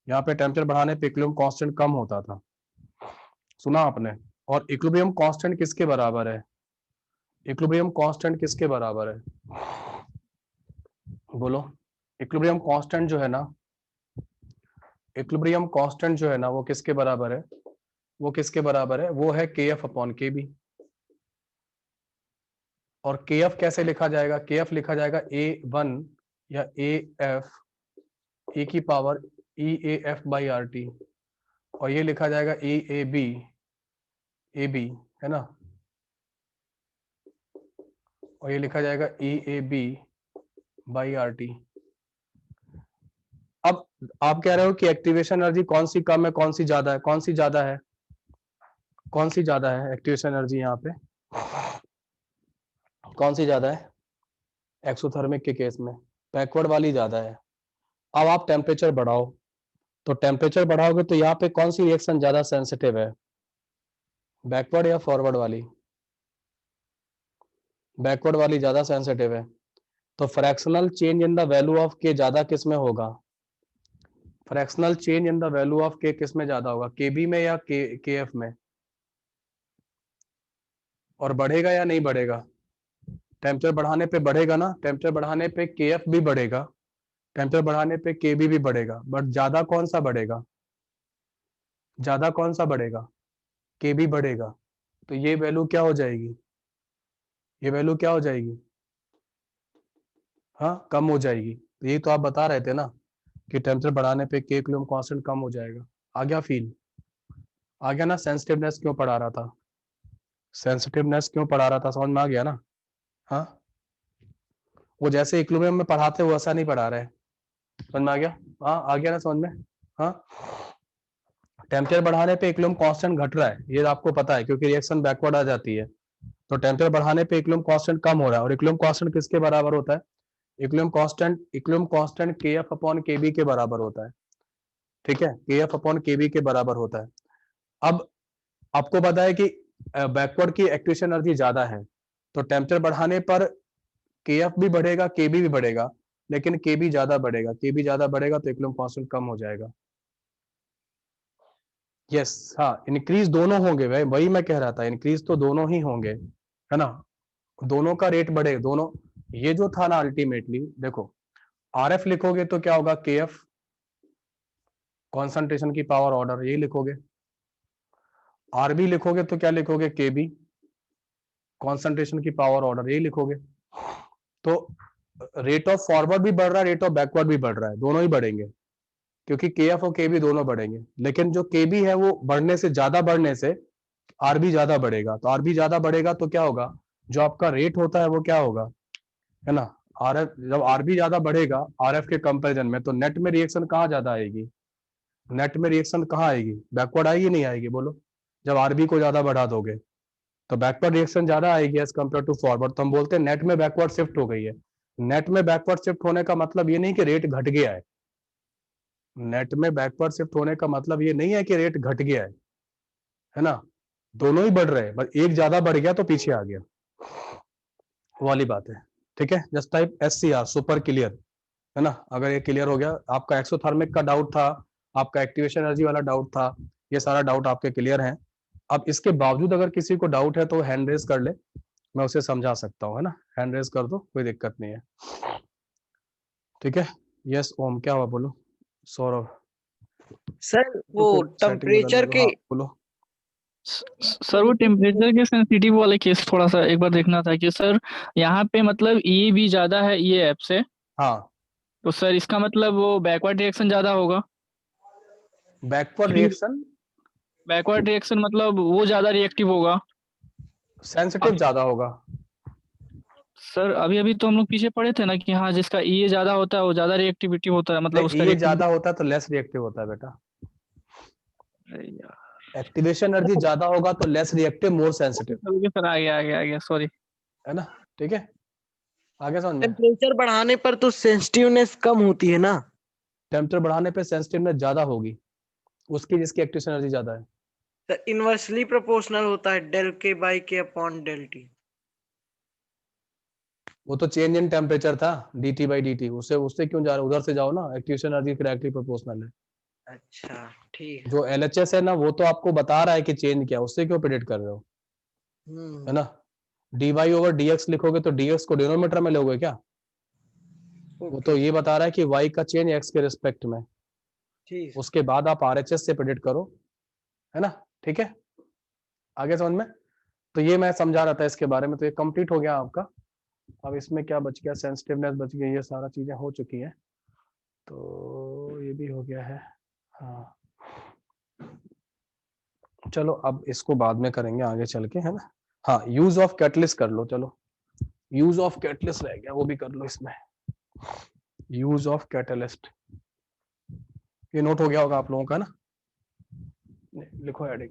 यहाँ पे टेम्परेचर बढ़ाने पे इक्विलिब्रियम कांस्टेंट कम होता था, सुना आपने। और इक्विलिब्रियम कांस्टेंट किसके बराबर है, इक्विलिब्रियम कांस्टेंट किसके बराबर है, बोलो। इक्विलिब्रियम कांस्टेंट जो है ना, इक्विलिब्रियम कांस्टेंट जो है ना वो किसके बराबर है, वो किसके बराबर है, वो है के एफ अपॉन के बी। और के एफ कैसे लिखा जाएगा, के एफ लिखा जाएगा A1 या ए एफ ए की power E A F by R T, और ये लिखा जाएगा ए बी, है ना, और ये लिखा जाएगा A B by R T. अब आप कह रहे हो कि एक्टिवेशन एनर्जी कौन सी कम है, कौन सी ज्यादा है, कौन सी ज्यादा है, कौन सी ज्यादा है एक्टिवेशन एनर्जी यहाँ पे, कौन सी ज्यादा है, एक्सोथर्मिक के केस में बैकवर्ड वाली ज्यादा है। अब आप टेम्परेचर बढ़ाओ, तो टेम्परेचर बढ़ाओगे तो यहाँ पे कौन सी रिएक्शन ज्यादा सेंसिटिव है, बैकवर्ड या फॉरवर्ड वाली, बैकवर्ड वाली ज्यादा सेंसिटिव है। तो fractional change in the value of के ज्यादा किस में होगा, fractional change in the value of के किस में ज्यादा होगा, के बी में या के एफ में, और बढ़ेगा या नहीं बढ़ेगा, टेम्परेचर बढ़ाने पे बढ़ेगा ना, टेम्परेचर बढ़ाने पे के एफ भी बढ़ेगा, टेम्परेचर बढ़ाने पे के बी भी बढ़ेगा, बट ज्यादा कौन सा बढ़ेगा, ज्यादा कौन सा बढ़ेगा, के बी बढ़ेगा। तो ये वैल्यू क्या हो जाएगी, ये वैल्यू क्या हो जाएगी, हाँ कम हो जाएगी। तो यही तो आप बता रहे थे ना कि टेम्परेचर बढ़ाने पे के इक्विलिब्रियम कांस्टेंट कम हो जाएगा। आ गया फील, आ गया ना, सेंसिटिवनेस क्यों पढ़ा रहा था, सेंसिटिवनेस क्यों पढ़ा रहा था, समझ में आ गया ना। हाँ, वो जैसे इक्विलिब्रियम में पढ़ाते वो ऐसा नहीं पढ़ा रहे, समझ में आ गया, हाँ आ गया ना समझ में। हाँ, टेम्परेचर बढ़ाने पे इक्विलिब्रियम कांस्टेंट घट रहा है, ये आपको पता है क्योंकि रिएक्शन बैकवर्ड आ जाती है। तो टेम्परेचर बढ़ाने पे इक्विलिब्रियम कांस्टेंट कम हो रहा है, और इक्विलिब्रियम कांस्टेंट किसके बराबर होता है, इक्विलिब्रियम कांस्टेंट के एफ अपॉन के बी के बराबर होता है, ठीक है, के एफ अपॉन के बी के बराबर होता है। अब आपको पता है कि बैकवर्ड की एक्टिवेशन एनर्जी ज्यादा है, तो टेम्परेचर बढ़ाने पर के एफ भी बढ़ेगा, के बी भी बढ़ेगा, लेकिन के बी ज्यादा बढ़ेगा, के बी ज्यादा बढ़ेगा तो इक्विलिब्रियम कांस्टेंट कम हो जाएगा। यस, हाँ इंक्रीज दोनों होंगे, भाई वही मैं कह रहा था, इंक्रीज तो दोनों ही होंगे, है ना, दोनों का रेट बढ़े, दोनों। ये जो था ना अल्टीमेटली देखो, आर एफ लिखोगे तो क्या होगा, के एफ कॉन्सेंट्रेशन की पावर ऑर्डर, यही लिखोगे। आरबी लिखोगे तो क्या लिखोगे, के बी कॉन्सेंट्रेशन की पावर ऑर्डर, यही लिखोगे। तो रेट ऑफ फॉरवर्ड भी बढ़ रहा है, रेट ऑफ बैकवर्ड भी बढ़ रहा है, दोनों ही बढ़ेंगे, क्योंकि के एफ और के बी दोनों बढ़ेंगे। लेकिन जो के बी है वो बढ़ने से, ज्यादा बढ़ने से आरबी ज्यादा बढ़ेगा, तो आरबी ज्यादा बढ़ेगा तो क्या होगा, जो आपका रेट होता है वो क्या होगा, है ना। आर एफ, जब आरबी ज्यादा बढ़ेगा आर एफ के कंपेरिजन में, तो नेट में रिएक्शन कहाँ ज्यादा आएगी, नेट में रिएक्शन कहाँ आएगी, बैकवर्ड आएगी नहीं आएगी बोलो, जब आरबी को ज्यादा बढ़ा दोगे तो बैकवर्ड रिएक्शन ज्यादा आएगी एज कम्पेयर टू फॉरवर्ड। तो हम बोलते हैं नेट में बैकवर्ड शिफ्ट हो गई है। नेट में बैकवर्ड शिफ्ट होने का मतलब ये नहीं कि रेट घट गया है, नेट में बैकवर्ड शिफ्ट होने का मतलब ये नहीं है कि रेट घट गया है ना, दोनों ही बढ़ रहे हैं, बस एक ज्यादा बढ़ गया तो पीछे आ गया, वाली बात है। ठीक है, just type SCR super clear, है ना, अगर ये क्लियर हो गया, आपका एक्सोथर्मिक का डाउट था, आपका एक्टिवेशन एनर्जी वाला डाउट था, ये सारा डाउट आपके क्लियर है। अब इसके बावजूद अगर किसी को डाउट है तो हैंड रेज कर ले, मैं उसे समझा सकता हूँ, है ना, हैंड रेज कर दो, कोई दिक्कत नहीं है। ठीक है, यस ओम, क्या हुआ बोलो। सौरभ सर वो टेम्परेचर के, हाँ बोलो। सर वो टेम्परेचर के सेंसिटिव वाले केस थोड़ा सा एक बार देखना था कि सर यहाँ पे मतलब ये भी ज्यादा है ये ऐप से, हाँ, तो सर इसका मतलब वो बैकवर्ड रिएक्शन ज्यादा होगा। बैकवर्ड रिएक्शन, बैकवर्ड रिएक्शन मतलब वो ज्यादा रिएक्टिव होगा, सेंसिटिव ज्यादा होगा। सर अभी अभी तो हम लोग पीछे पड़े थे ना कि हाँ जिसका ये ज्यादा होता है वो ज्यादा रिएक्टिविटी होता है, मतलब उसका ये ज्यादा होता है तो लेस रिएक्टिव होता है बेटा, एक्टिवेशन एनर्जी ज्यादा होगा तो less reactive more sensitive, sir आ गया सॉरी। है ना। ठीक है, आगे समझ में। टेम्परेचर बढ़ाने पर तो सेंसिटिवनेस कम होती है ना। टेम्परेचर बढ़ाने पे सेंसिटिवनेस ज्यादा होगी उसकी जिसकी एक्टिवेशन एनर्जी ज्यादा है। तो इनवर्सली प्रोपोर्शनल होता है डेल के by K upon del T. वो तो चेंज इन टेम्परेचर था, dt बाई dt, उससे उससे क्यों जा रहे हो, उधर से जाओ ना, एक्टिवेशन एनर्जी डायरेक्टली प्रोपोर्शनल है। अच्छा ठीक है। जो LHS है ना वो तो आपको बता रहा है कि चेंज क्या, उससे क्यों प्रेडिक्ट कर रहे हो, है ना। dy ओवर dx लिखोगे तो dx को डिनोमीटर में लोगे क्या, वो तो ये बता रहा है कि y का चेंज x के रिस्पेक्ट में, ठीक। उसके बाद आप RHS से प्रेडिक्ट करो, है ना। ठीक है, आगे समझ में। तो ये मैं समझा रहा था इसके बारे में, तो ये कंप्लीट हो गया आपका। अब इसमें क्या बच गया, सेंसिटिवनेस बच गई, ये सारा चीजें हो चुकी है, तो ये भी हो गया है। हाँ चलो अब इसको बाद में करेंगे आगे चल के, है ना। हाँ, यूज ऑफ कैटलिस्ट कर लो, चलो यूज ऑफ कैटलिस्ट रह गया, वो भी कर लो इसमें। यूज ऑफ कैटलिस्ट, ये नोट हो गया होगा आप लोगों का ना, लिखो हेडिंग।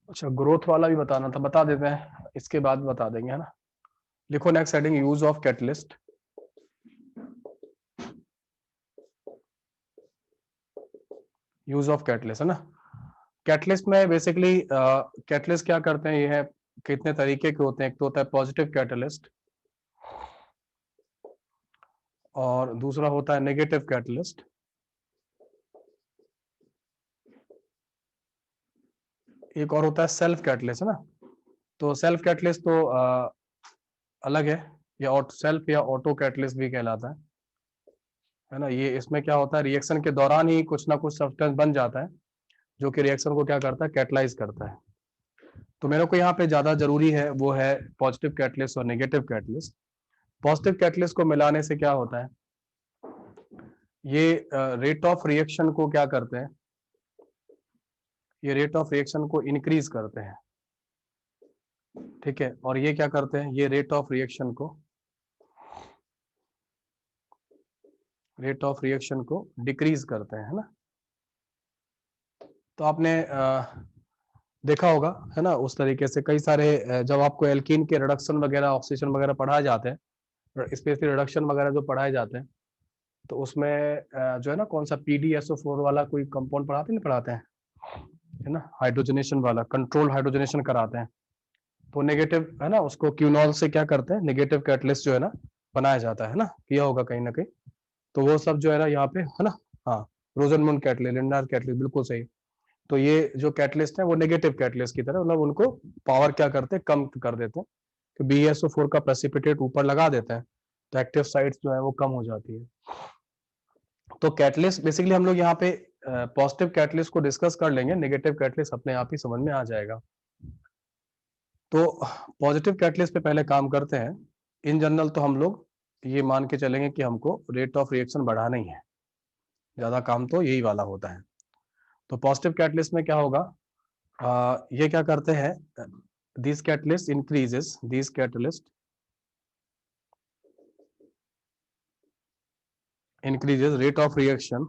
अच्छा, ग्रोथ वाला भी बताना था, बता देते हैं, इसके बाद बता देंगे, है ना। लिखो next heading, use of catalyst. Use of catalyst, है ना। कैटलिस्ट में बेसिकली कैटलिस्ट क्या करते हैं, ये है कितने तरीके के होते हैं, एक तो होता है पॉजिटिव कैटलिस्ट और दूसरा होता है नेगेटिव कैटलिस्ट। एक और होता है सेल्फ कैटलिस्ट, है ना। तो सेल्फ कैटलिस्ट तो अलग है, या सेल्फ या ऑटो कैटलिस्ट भी कहलाता है ना। ये इसमें क्या होता है, रिएक्शन के दौरान ही कुछ ना कुछ सब्सटेंस बन जाता है जो कि रिएक्शन को क्या करता है, कैटलाइज करता है। तो मेरे को यहाँ पे ज्यादा जरूरी है वो है पॉजिटिव कैटलिस्ट और नेगेटिव कैटलिस्ट। पॉजिटिव कैटलिस्ट को मिलाने से क्या होता है, ये रेट ऑफ रिएक्शन को क्या करते हैं, ये रेट ऑफ रिएक्शन को इंक्रीज करते हैं, ठीक है। और ये क्या करते हैं, ये रेट ऑफ रिएक्शन को डिक्रीज करते हैं, है ना। तो आपने देखा होगा, है ना, उस तरीके से कई सारे जब आपको एल्कीन के रिडक्शन वगैरह ऑक्सीजन वगैरह पढ़ाए जाते हैं, स्पेशली रिडक्शन वगैरह जो पढ़ाए जाते हैं, तो उसमें जो है ना कौन सा PdSO4 वाला कोई कंपाउंड पढ़ाते नहीं पढ़ाते हैं, है ना, हाइड्रोजनेशन वाला, कंट्रोल हाइड्रोजनेशन कराते हैं। तो नेगेटिव, है ना, उसको क्यूनॉल से क्या करते हैं, नेगेटिव कैटलिस्ट जो है ना बनाया जाता है ना, किया होगा कहीं ना कहीं। तो वो सब जो है ना यहाँ पे, है ना। हाँ, रोजनमुंड कैटलिस्ट, लिंडार कैटलिस्ट, बिल्कुल सही। तो ये जो कैटलिस्ट है वो नेगेटिव कैटलिस्ट की तरह, मतलब उनको पावर क्या करते हैं, कम कर देते हैं। तो BSO4 का प्रेसिपिटेट ऊपर लगा देते हैं तो एक्टिव साइट्स जो है वो कम हो जाती है। तो कैटलिस्ट बेसिकली हम लोग यहाँ पे पॉजिटिव कैटलिस्ट को डिस्कस कर लेंगे, नेगेटिव कैटलिस्ट अपने आप ही समझ में आ जाएगा। तो पॉजिटिव कैटलिस्ट पे पहले काम करते हैं। इन जनरल तो हम लोग ये मान के चलेंगे कि हमको रेट ऑफ रिएक्शन बढ़ाना ही है, ज्यादा काम तो यही वाला होता है। तो पॉजिटिव कैटलिस्ट में क्या होगा, ये क्या करते हैं, this catalyst increases rate of reaction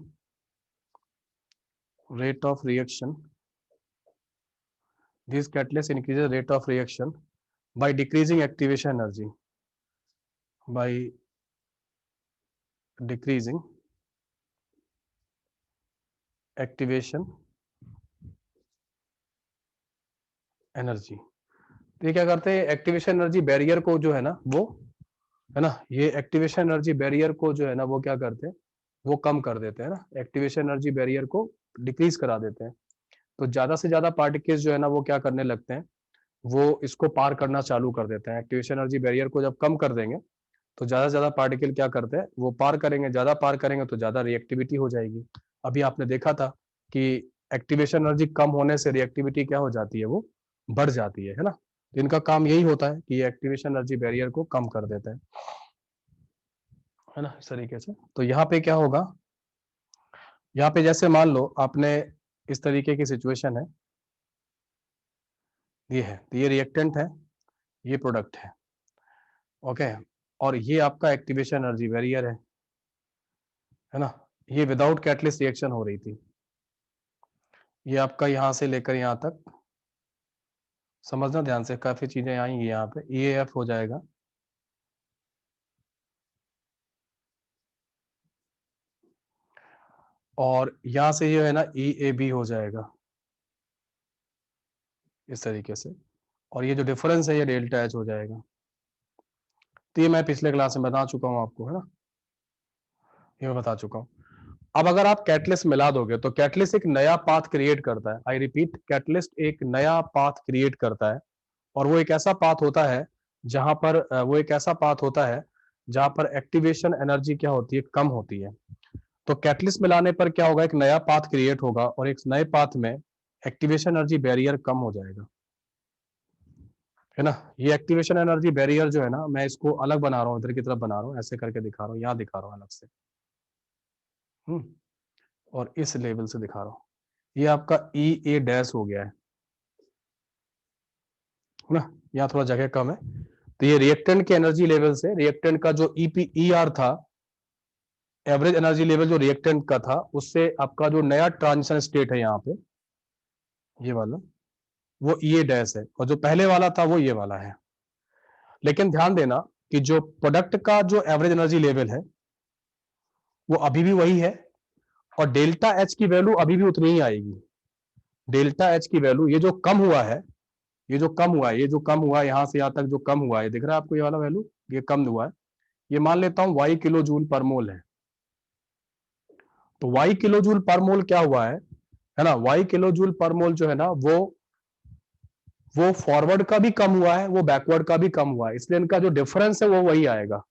this catalyst increases rate of reaction by decreasing activation energy तो ये क्या करते हैं, एक्टिवेशन एनर्जी बैरियर को जो है ना वो है ना, ये एक्टिवेशन एनर्जी बैरियर को जो है ना वो क्या करते हैं, वो कम कर देते हैं ना, एक्टिवेशन एनर्जी बैरियर को डिक्रीज करा देते हैं। तो ज्यादा से ज्यादा पार्टिकल्स जो है ना वो क्या करने लगते हैं, वो इसको पार करना चालू कर देते हैं। एक्टिवेशन एनर्जी बैरियर को जब कम कर देंगे तो ज्यादा से ज्यादा पार्टिकल क्या करते हैं, वो पार करेंगे, ज्यादा पार करेंगे तो ज्यादा रिएक्टिविटी हो जाएगी। अभी आपने देखा था कि एक्टिवेशन एनर्जी कम होने से रिएक्टिविटी क्या हो जाती है, वो बढ़ जाती है ना। तो इनका काम यही होता है कि ये एक्टिवेशन एनर्जी बैरियर को कम कर देते हैं, है ना, इस तरीके से। तो यहाँ पे क्या होगा, यहाँ पे जैसे मान लो आपने इस तरीके की सिचुएशन है, ये है, तो ये रिएक्टेंट है, ये प्रोडक्ट है, ओके, और ये आपका एक्टिवेशन एनर्जी बैरियर है ना। ये विदाउट कैटलिस्ट रिएक्शन हो रही थी, ये आपका यहाँ से लेकर यहाँ तक, समझना ध्यान से, काफी चीजें आएंगी यहाँ पे। EAF हो जाएगा, और यहाँ से ये है ना EAB हो जाएगा इस तरीके से, और ये जो डिफरेंस है ये डेल्टा H हो जाएगा। तो ये मैं पिछले क्लास में बता चुका हूँ आपको, है ना, ये मैं बता चुका हूँ। अब अगर आप कैटलिस्ट मिला दोगे तो कैटलिस्ट एक नया पाथ क्रिएट करता है। आई रिपीट, कैटलिस्ट एक नया पाथ क्रिएट करता है, और वो एक ऐसा पाथ होता है जहां पर एक्टिवेशन एनर्जी क्या होती है, कम होती है। तो कैटलिस्ट मिलाने पर क्या होगा, एक नया पाथ क्रिएट होगा, और एक नए पाथ में एक्टिवेशन एनर्जी बैरियर कम हो जाएगा, है ना। ये एक्टिवेशन एनर्जी बैरियर जो है ना, मैं इसको अलग बना रहा हूँ, इधर की तरफ बना रहा हूँ, ऐसे करके दिखा रहा हूँ, यहाँ दिखा रहा हूँ अलग से, और इस लेवल से दिखा रहा हूँ। ये आपका EA डैश हो गया है ना, यहाँ थोड़ा जगह कम है। तो ये रिएक्टेंट के एनर्जी लेवल से, रिएक्टेंट का जो ER था, एवरेज एनर्जी लेवल जो रिएक्टेंट का था, उससे आपका जो नया ट्रांजिशन स्टेट है यहाँ पे, ये वाला, वो EA डैश है, और जो पहले वाला था वो ये वाला है। लेकिन ध्यान देना कि जो प्रोडक्ट का जो एवरेज एनर्जी लेवल है वो अभी भी वही है, और डेल्टा H की वैल्यू अभी भी उतनी ही आएगी। डेल्टा H की वैल्यू, ये जो कम हुआ है, ये जो कम हुआ है यहाँ से यहाँ तक जो कम हुआ है, दिख रहा है आपको ये वाला वैल्यू, ये कम हुआ है, ये मान लेता हूं Y किलो जूल पर मोल है। तो Y किलो जूल पर मोल क्या हुआ है ना, Y किलो जूल पर मोल जो है ना, वो फॉरवर्ड का भी कम हुआ है, वो बैकवर्ड का भी कम हुआ है, इसलिए इनका जो डिफरेंस है वो वही आएगा।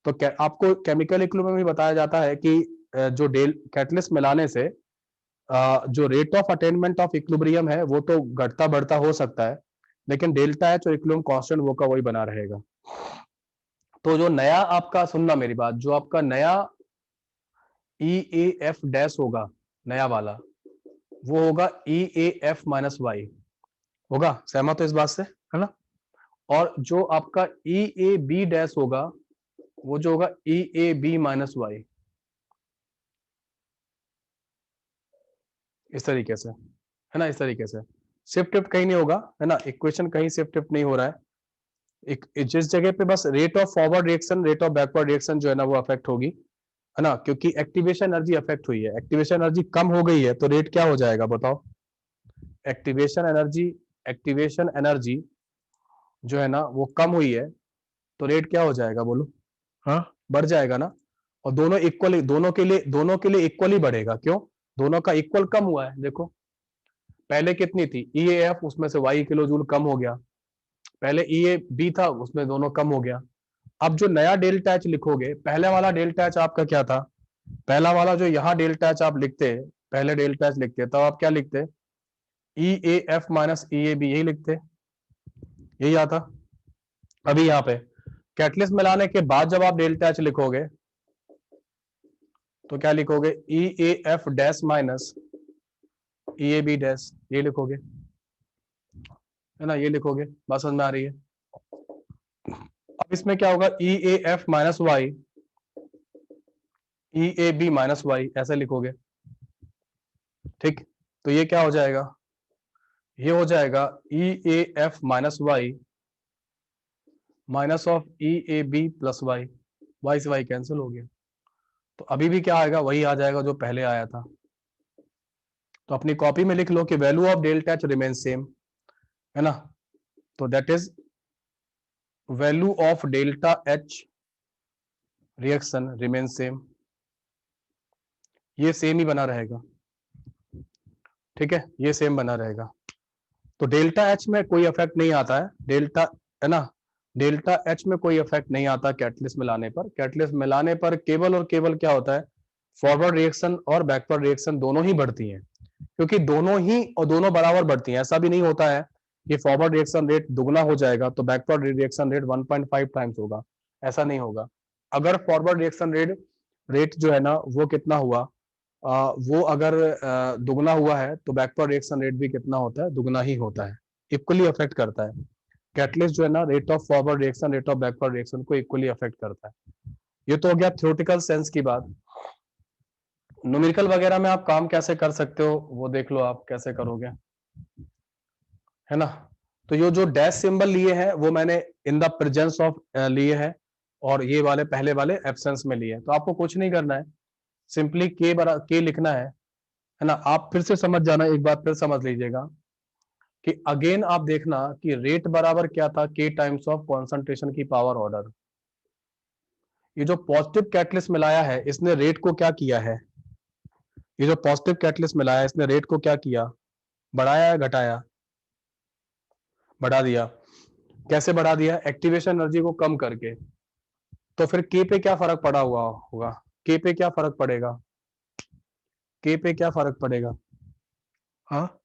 तो आपको केमिकल इक्विलिब्रियम में बताया जाता है कि जो कैटलिस्ट मिलाने से जो rate of attainment of equilibrium है वो तो घटता बढ़ता हो सकता है, लेकिन डेल्टा H और इक्विलिब्रियम कांस्टेंट वो का वही बना रहेगा। तो जो नया आपका, सुनना मेरी बात, जो आपका नया EAF डैश होगा, नया वाला, वो होगा EAF माइनस वाई होगा, सहमत हो इस बात से, है ना। और जो आपका EAB डैश होगा, वो जो होगा EAB माइनस वाई, इस तरीके से, है ना, इस तरीके से। शिफ्ट कहीं नहीं होगा, है ना, इक्वेशन कहीं शिफ्ट नहीं हो रहा है, एक जिस जगह पे बस rate of forward reaction, rate of backward reaction जो है ना वो अफेक्ट होगी, है ना, क्योंकि एक्टिवेशन एनर्जी अफेक्ट हुई है, एक्टिवेशन एनर्जी कम हो गई है, तो रेट क्या हो जाएगा बताओ। एक्टिवेशन एनर्जी जो है ना वो कम हुई है, तो रेट क्या हो जाएगा बोलो, हाँ, बढ़ जाएगा ना। और दोनों के लिए इक्वली बढ़ेगा, क्यों, दोनों का इक्वल कम हुआ है। देखो पहले कितनी थी EAF, उसमें से Y किलो जूल कम हो गया, पहले EAB था, उसमें दोनों कम हो गया। अब जो नया डेल्टा H लिखोगे, पहले वाला डेल्टा H आपका क्या था, पहला वाला जो यहाँ डेल्टा H आप लिखते, पहले डेल्टा H लिखते, तब आप क्या लिखते, EAF माइनस EAB, यही लिखते, यही आता। अभी यहाँ पे कैटलिस्ट मिलाने के बाद जब आप डेल्टा H लिखोगे तो क्या लिखोगे, EAF dash minus EAB dash, ये लिखोगे, है ना, ये लिखोगे, बात समझ में आ रही है। अब इसमें क्या होगा, E A F minus Y, E A B minus Y, ऐसे लिखोगे, ठीक। तो ये क्या हो जाएगा, ये हो जाएगा E A F minus Y minus of E A B plus Y, Y से वाई कैंसिल हो गया, तो अभी भी क्या आएगा, वही आ जाएगा जो पहले आया था। तो अपनी कॉपी में लिख लो कि value of delta H remain same, है ना, तो that is value of delta H reaction remain same, ये सेम ही बना रहेगा, ठीक है, ये सेम बना रहेगा। तो डेल्टा एच में कोई इफेक्ट नहीं आता है, डेल्टा, है ना, डेल्टा एच में कोई इफेक्ट नहीं आता कैटलिस्ट मिलाने पर। कैटलिस्ट मिलाने पर केवल और केवल क्या होता है, फॉरवर्ड रिएक्शन और बैकवर्ड रिएक्शन दोनों ही बढ़ती हैं, क्योंकि दोनों ही और दोनों बराबर बढ़ती हैं। ऐसा भी नहीं होता है कि फॉरवर्ड रिएक्शन रेट दुगना हो जाएगा तो बैकवर्ड रिएक्शन रेट 1.5 टाइम्स होगा, ऐसा नहीं होगा। अगर फॉरवर्ड रिएक्शन रेट जो है ना वो कितना हुआ, वो अगर दुगना हुआ है तो बैकवर्ड रिएक्शन रेट भी कितना होता है, दुगना ही होता है, इक्वली अफेक्ट करता है। कैटलिस्ट जो है ना rate of forward reaction rate of backward reaction को इक्वली अफेक्ट करता है। ये तो हो गया थ्योरेटिकल सेंस की बात। न्यूमेरिकल वगैरह में आप काम कैसे कर सकते हो वो देख लो, आप कैसे करोगे, है ना। तो ये जो डैश सिंबल लिए हैं वो मैंने इन द प्रेजेंस ऑफ लिए हैं, और ये वाले पहले वाले एब्सेंस में लिए हैं। तो आपको कुछ नहीं करना है, सिंपली के लिखना है ना। आप फिर से समझ जाना, एक बात फिर समझ लीजिएगा कि अगेन आप देखना कि रेट बराबर क्या था, के टाइम्स ऑफ कॉन्सेंट्रेशन की पावर ऑर्डर। ये जो पॉजिटिव कैटलिस्ट मिलाया है इसने रेट को क्या किया है, ये जो पॉजिटिव कैटलिस्ट मिलाया है इसने रेट को क्या किया, बढ़ाया या घटाया, बढ़ा दिया। कैसे बढ़ा दिया, एक्टिवेशन एनर्जी को कम करके। तो फिर के पे क्या फर्क पड़ा हुआ होगा, के पे क्या फर्क पड़ेगा, के पे क्या फर्क पड़ेगा, हाँ,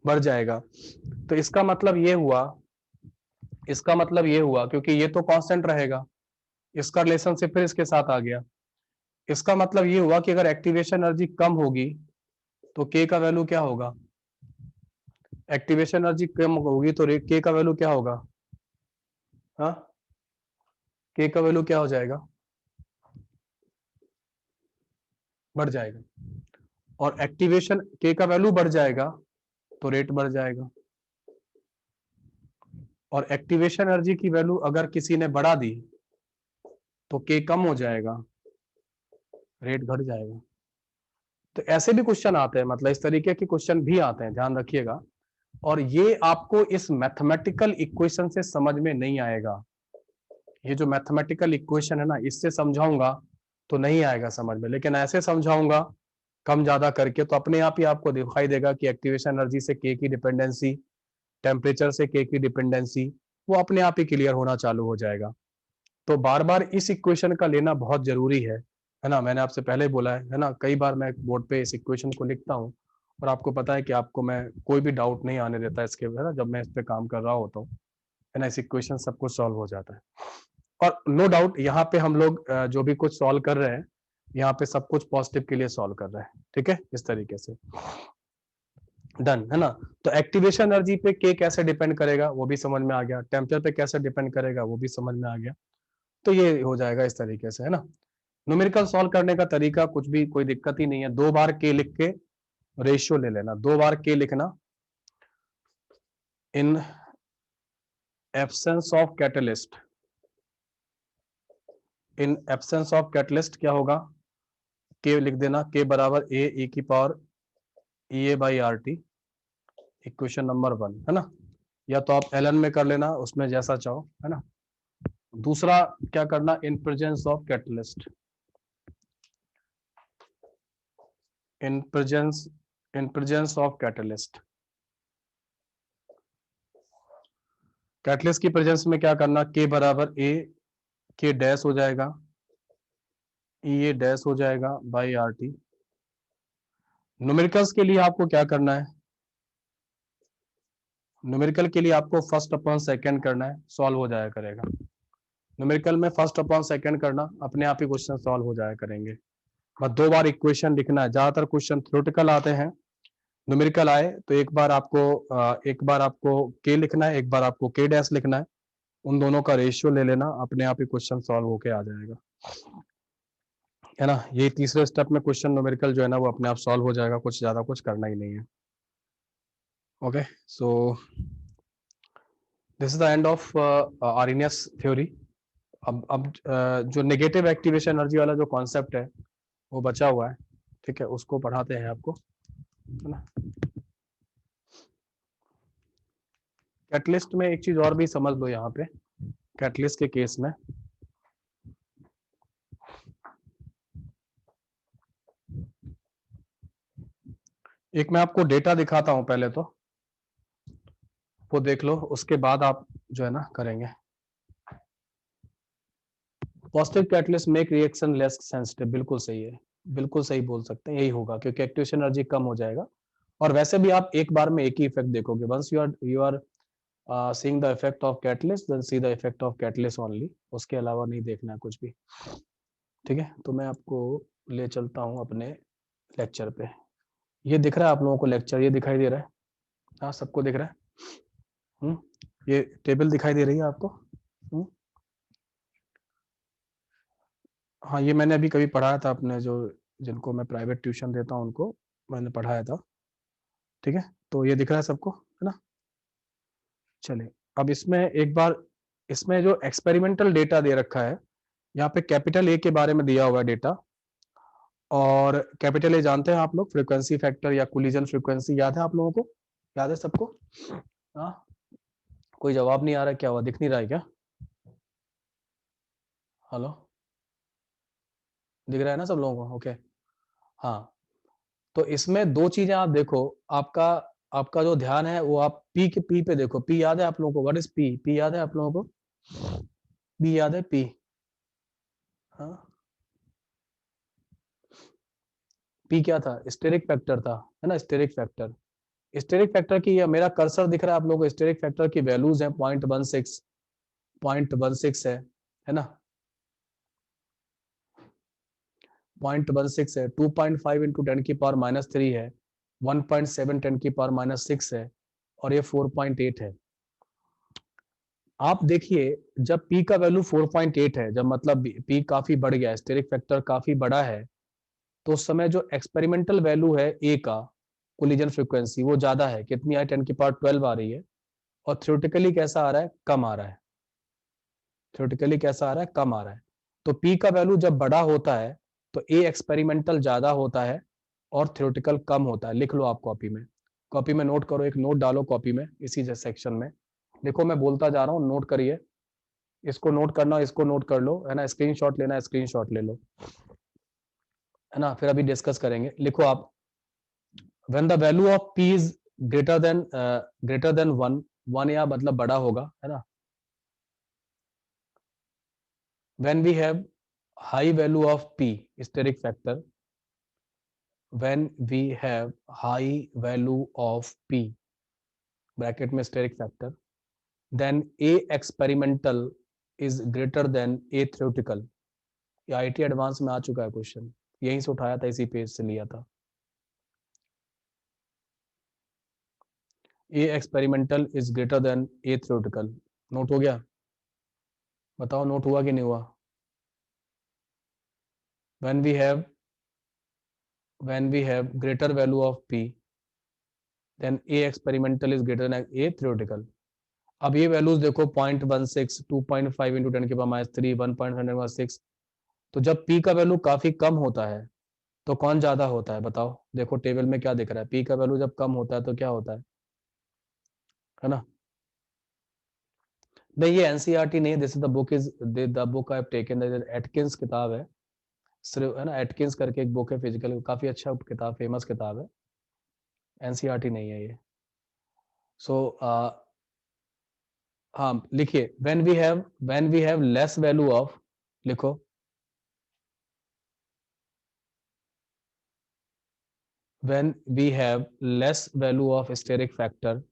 बढ़ जाएगा। तो इसका मतलब ये हुआ, इसका मतलब ये हुआ, क्योंकि ये तो कांस्टेंट रहेगा, इसका रिलेशनशिप फिर इसके साथ आ गया। इसका मतलब ये हुआ कि अगर एक्टिवेशन एनर्जी कम होगी तो के का वैल्यू क्या होगा, एक्टिवेशन एनर्जी कम होगी तो के का वैल्यू क्या होगा, हाँ, के का वैल्यू क्या हो जाएगा, बढ़ जाएगा। और एक्टिवेशन के का वैल्यू बढ़ जाएगा तो रेट बढ़ जाएगा, और एक्टिवेशन एनर्जी की वैल्यू अगर किसी ने बढ़ा दी तो के कम हो जाएगा, रेट घट जाएगा। तो ऐसे भी क्वेश्चन आते हैं, मतलब इस तरीके के क्वेश्चन भी आते हैं, ध्यान रखिएगा। और ये आपको इस मैथमेटिकल इक्वेशन से समझ में नहीं आएगा, ये जो मैथमेटिकल इक्वेशन है ना इससे समझाऊंगा तो नहीं आएगा समझ में, लेकिन ऐसे समझाऊंगा कम ज्यादा करके तो अपने आप ही आपको दिखाई देगा कि एक्टिवेशन एनर्जी से के की डिपेंडेंसी, टेम्परेचर से के की डिपेंडेंसी, वो अपने आप ही क्लियर होना चालू हो जाएगा। तो बार बार इस इक्वेशन का लेना बहुत जरूरी है ना। मैंने आपसे पहले बोला है ना, कई बार मैं बोर्ड पे इस इक्वेशन को लिखता हूँ और आपको पता है कि आपको मैं कोई भी डाउट नहीं आने देता इसके, है ना, जब मैं इस पे काम कर रहा होता हूँ, है ना, इस इक्वेशन सब कुछ सॉल्व हो जाता है। और नो डाउट यहाँ पे हम लोग जो भी कुछ सॉल्व कर रहे हैं यहाँ पे सब कुछ पॉजिटिव के लिए सॉल्व कर रहे हैं, ठीक है, इस तरीके से डन, है ना। तो एक्टिवेशन एनर्जी पे के कैसे डिपेंड करेगा वो भी समझ में आ गया, टेम्परेचर पे कैसे डिपेंड करेगा वो भी समझ में आ गया। तो ये हो जाएगा इस तरीके से, है ना। न्यूमेरिकल सॉल्व करने का तरीका कुछ भी कोई दिक्कत ही नहीं है, 2 बार के लिख के रेशियो ले लेना, 2 बार के लिखना। In absence of catalyst, in absence of catalyst क्या होगा, के लिख देना, के बराबर ए की power E A by R T, equation number 1, है ना। या तो आप एलन में कर लेना, उसमें जैसा चाहो, है ना। दूसरा क्या करना, in presence of catalyst, in presence of catalyst, catalyst की प्रेजेंस में क्या करना, के बराबर ए के डैश हो जाएगा, ई ए डैश हो जाएगा बाई आर टी। न्यूमेरिकल्स के लिए आपको क्या करना है, न्यूमेरिकल के लिए आपको फर्स्ट अपॉन सेकंड करना है, सॉल्व हो जाया करेगा। न्यूमेरिकल में फर्स्ट अपॉन सेकंड करना, अपने आप ही क्वेश्चन सॉल्व हो जाया करेंगे। बस 2 बार इक्वेशन लिखना है, ज्यादातर क्वेश्चन थ्योरेटिकल आते हैं न्यूमेरिकल आए तो एक बार आपको के लिखना है, एक बार आपको के डैश लिखना है, उन दोनों का रेशियो ले लेना, अपने आप ही क्वेश्चन सॉल्व होके आ जाएगा, है ना। ये तीसरे स्टेप में क्वेश्चन न्यूमेरिकल जो है ना वो अपने आप सॉल्व हो जाएगा, कुछ ज्यादा कुछ करना ही नहीं है। Okay, so this is the end of Arrhenius theory. अब जो नेगेटिव एक्टिवेशन एनर्जी वाला जो कॉन्सेप्ट है वो बचा हुआ है, ठीक है, उसको पढ़ाते हैं आपको, है ना। कैटलिस्ट में एक चीज और भी समझ लो यहाँ पे, कैटलिस्ट के केस में एक मैं आपको डेटा दिखाता हूं, पहले तो वो देख लो, उसके बाद आप जो है ना करेंगे। Positive catalyst make reaction less sensitive, बिल्कुल सही है, बिल्कुल सही बोल सकते हैं, यही होगा क्योंकि एक्टिवेशन एनर्जी कम हो जाएगा। और वैसे भी आप एक बार में एक ही इफेक्ट देखोगे, once you are seeing the effect of catalyst then see the effect of catalyst only, उसके अलावा नहीं देखना है कुछ भी, ठीक है। तो मैं आपको ले चलता हूं अपने लेक्चर पे। ये दिख रहा है आप लोगों को लेक्चर, ये दिखाई दे रहा है, हाँ सबको दिख रहा है। ये टेबल दिखाई दे रही है आपको? हाँ, ये मैंने अभी कभी पढ़ाया था, अपने जो जिनको मैं प्राइवेट ट्यूशन देता हूँ उनको मैंने पढ़ाया था, ठीक है। तो ये दिख रहा है सबको, है ना। चलिए, अब इसमें एक बार, इसमें जो एक्सपेरिमेंटल डेटा दे रखा है, यहाँ पे कैपिटल ए के बारे में दिया हुआ है डेटा, और कैपिटल ए जानते हैं आप लोग, फ्रीक्वेंसी फैक्टर या कोलिजन फ्रीक्वेंसी, याद है आप लोगों को? याद है सबको? हाँ, कोई जवाब नहीं आ रहा, क्या हुआ, दिख नहीं रहा है क्या? हेलो, दिख रहा है ना सब लोगों को? ओके, हाँ। तो इसमें दो चीजें आप देखो, आपका आपका जो ध्यान है वो आप पी के पी पे देखो। पी याद है आप लोगों को? What is P? पी याद है आप लोगों को? पी याद है? पी, हाँ, पी क्या था? स्टेरिक फैक्टर था, है ना, स्टेरिक फैक्टर। स्टेरिक फैक्टर की, या मेरा कर्सर दिख रहा है आप लोगों को? स्टेरिक फैक्टर की वैल्यूज है 0.16, 0.16 है ना, 0.16 है, 2.5 इंटू 10⁻³ है, 1.7 10⁻⁶ है, और ये 4.8 है। आप देखिए, जब P का वैल्यू 4.8 है, जब मतलब P काफी बढ़ गया है, स्टेरिक फैक्टर काफी बड़ा है, तो उस समय जो एक्सपेरिमेंटल वैल्यू है A का, कोलिजन फ्रीक्वेंसी, वो ज्यादा है, कितनी है? 10⁻12 आ रही है। और थ्योरेटिकली कैसा आ रहा है? कम आ रहा है। थ्योरेटिकली कैसा आ रहा है? कम आ रहा है। तो P का वैल्यू जब बड़ा होता है तो A एक्सपेरिमेंटल ज्यादा होता है और थ्योरेटिकल कम होता है। लिख लो आप कॉपी में, कॉपी में नोट करो, एक नोट डालो कॉपी में, इसी सेक्शन में देखो, मैं बोलता जा रहा हूँ, नोट करिए, इसको नोट करना, इसको नोट कर लो, है ना, स्क्रीनशॉट लेना, स्क्रीनशॉट ले लो, है ना, फिर अभी डिस्कस करेंगे। लिखो आप, when the value of p is greater than 1, 1 या मतलब बड़ा होगा, है ना, when we have high value of p, steric factor, when we have high value of p, bracket में steric factor, then a experimental is greater than a theoretical. ये IT advance में आ चुका है क्वेश्चन, यहीं से उठाया था, इसी पेज से लिया था। A experimental is greater than a theoretical, note हो गया? बताओ नोट हुआ कि नहीं हुआ? when we have greater value of p, then a experimental is greater than a theoretical। अब ये वैल्यूज देखो, 0.16, 2.5 इंटू 10⁻³ 1.106। तो जब p का वैल्यू काफी कम होता है तो कौन ज्यादा होता है? बताओ, देखो टेबल में क्या दिख रहा है, p का वैल्यू जब कम होता है तो क्या होता है ना। नहीं, ये एनसीईआरटी नहीं है, this is the book, is the book I have taken, Atkins किताब है सिर्फ, है ना, एटकिंस करके एक बुक है फिजिकल, काफी अच्छा किताब, फेमस किताब है, एनसीईआरटी नहीं है ये। सो हाँ, लिखिए, when we have less value of, लिखो, when we have less value of steric factor,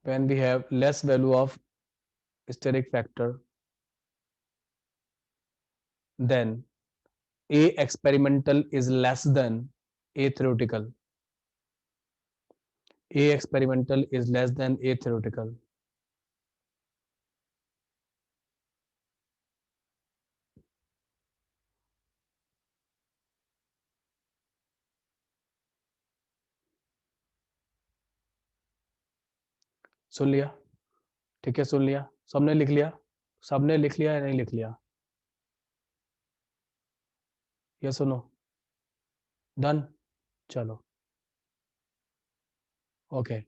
when we have less value of steric factor, then A experimental is less than A theoretical. A experimental is less than A theoretical. सुन लिया? ठीक है, सुन लिया? सबने लिख लिया? सबने लिख लिया या नहीं लिख लिया? ये सुनो, डन, चलो, ओके।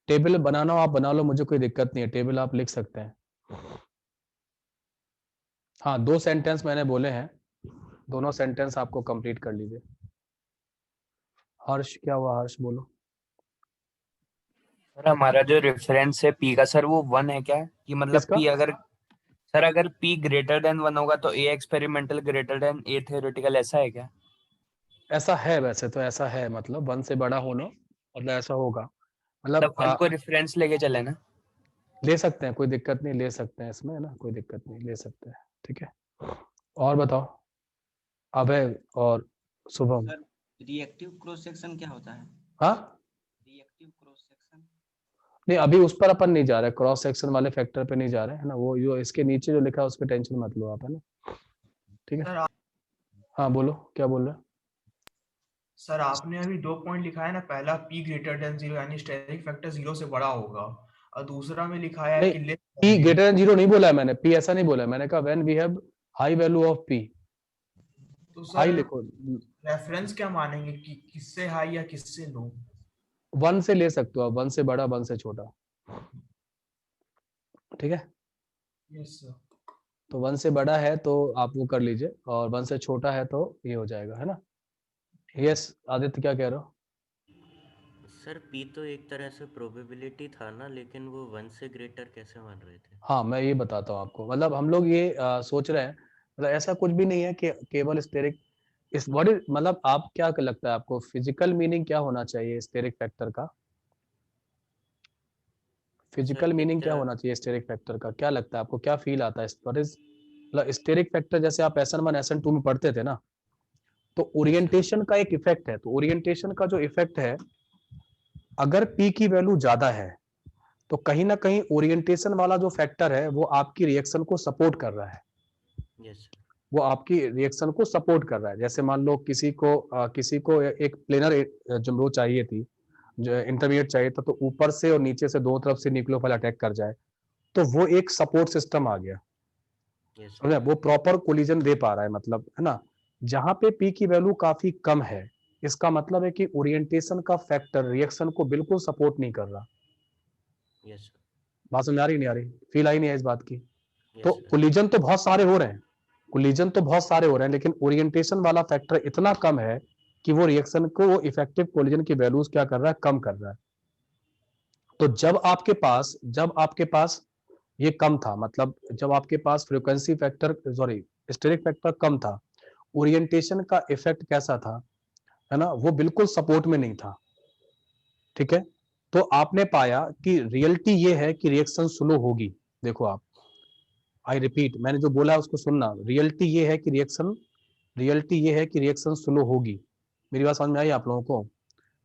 टेबल बनाना हो आप बना लो, मुझे कोई दिक्कत नहीं है, टेबल आप लिख सकते हैं। हाँ, 2 सेंटेंस मैंने बोले हैं, दोनों सेंटेंस आपको कंप्लीट कर लीजिए। हर्ष, क्या हुआ हर्ष, बोलो। सर हमारा जो रेफरेंस है पी का सर वो 1 है क्या, कि मतलब किसका? पी अगर सर अगर पी ग्रेटर देन 1 होगा तो ए experimental greater than a theoretical, ऐसा है क्या? ऐसा है, वैसे तो ऐसा है, मतलब 1 से बड़ा होना मतलब ऐसा होगा, मतलब मतलब 1 को रेफरेंस लेके चले ना। ले सकते हैं, कोई दिक्कत नहीं, ले सकते हैं इसमें, है ना, कोई दिक्कत नहीं, ले सकते हैं, ठीक है। और बताओ अभय और Shubham. Sir reactive cross section क्या होता है? हाँ, रिएक्टिव क्रॉस सेक्शन नहीं अभी उस पर अपन नहीं जा रहे, क्रॉस सेक्शन वाले फैक्टर पे नहीं जा रहे, है ना, वो जो इसके नीचे जो लिखा है उस पर टेंशन मत लो आप, है ना, ठीक है। सर हाँ बोलो, क्या बोल रहे हो? सर आपने अभी 2 पॉइंट लिखा है ना, पहला p ग्रेटर देन 0 यानी स्टेरिक फैक्टर 0 से बड़ा होगा, और दूसरा में लिखा है नहीं, कि लेस p ग्रेटर देन 0 नहीं बोला है मैंने, p ऐसा नहीं बोला है, मैंने कहा when we have high value of p, तो हाई सर लिखो, रेफरेंस क्या मानेंगे कि किससे हाई या किससे लो? 1 से ले सकते हो आप, 1 से बड़ा 1 से छोटा, ठीक है। Yes sir. तो 1 से बड़ा है तो आप वो कर लीजिए, और 1 से छोटा है तो ये हो जाएगा, है ना। यस आदित्य, क्या कह रहे हो? सर पी तो एक तरह से प्रोबेबिलिटी था ना, लेकिन वो 1 से ग्रेटर कैसे मान रहे थे? हाँ मैं ये बताता हूँ आपको, मतलब हम लोग ये सोच रहे हैं, मतलब ऐसा कुछ भी नहीं है कि केवल स्टेरिक इस बॉडी, मतलब आप क्या लगता है आपको फिजिकल मीनिंग क्या होना चाहिए स्टेरिक फैक्टर का? फिजिकल मीनिंग क्या होना चाहिए स्टेरिक फैक्टर का, क्या लगता है आपको, क्या फील आता है? मतलब स्टेरिक फैक्टर जैसे आप SN1 SN2 में पढ़ते थे ना, तो ओरिएंटेशन का एक इफेक्ट है, तो ओरिएंटेशन का जो इफेक्ट है, अगर P की वैल्यू ज्यादा है तो कहीं ना कहीं ओरिएंटेशन वाला जो फैक्टर है वो आपकी रिएक्शन को सपोर्ट कर रहा है, यस वो आपकी रिएक्शन को सपोर्ट कर रहा है। जैसे मान लो किसी को एक प्लेनर जमरो चाहिए थी, जो इंटरमीडिएट चाहिए था, तो ऊपर से और नीचे से दोनों तरफ से न्यूक्लियोफाइल अटैक कर जाए, तो वो एक सपोर्ट सिस्टम आ गया, यस समझे, वो प्रॉपर कोलिजन दे पा रहा है, मतलब, है ना। जहां पे P की वैल्यू काफी कम है, इसका मतलब है कि ओरिएंटेशन का फैक्टर रिएक्शन को बिल्कुल सपोर्ट नहीं कर रहा। यस बात समझ आ रही नहीं आ रही? फील आई नहीं है इस बात की? तो यस कोलिजन तो बहुत सारे हो रहे हैं, कोलिजन तो बहुत सारे हो रहे हैं, लेकिन ओरिएंटेशन वाला फैक्टर इतना कम है कि वो रिएक्शन को, वो इफेक्टिव कोलिजन की वैल्यूज क्या कर रहा है, कम कर रहा है। तो जब आपके पास ये कम था, मतलब जब आपके पास frequency factor, sorry steric factor कम था, ओरिएंटेशन का इफेक्ट कैसा था, है ना, वो बिल्कुल सपोर्ट में नहीं था, ठीक है। तो आपने पाया कि रियलिटी ये है कि रिएक्शन स्लो होगी। देखो आप, आई रिपीट, मैंने जो बोला उसको सुनना, रियलिटी ये है कि रिएक्शन स्लो होगी। मेरी बात समझ में आई आप लोगों को?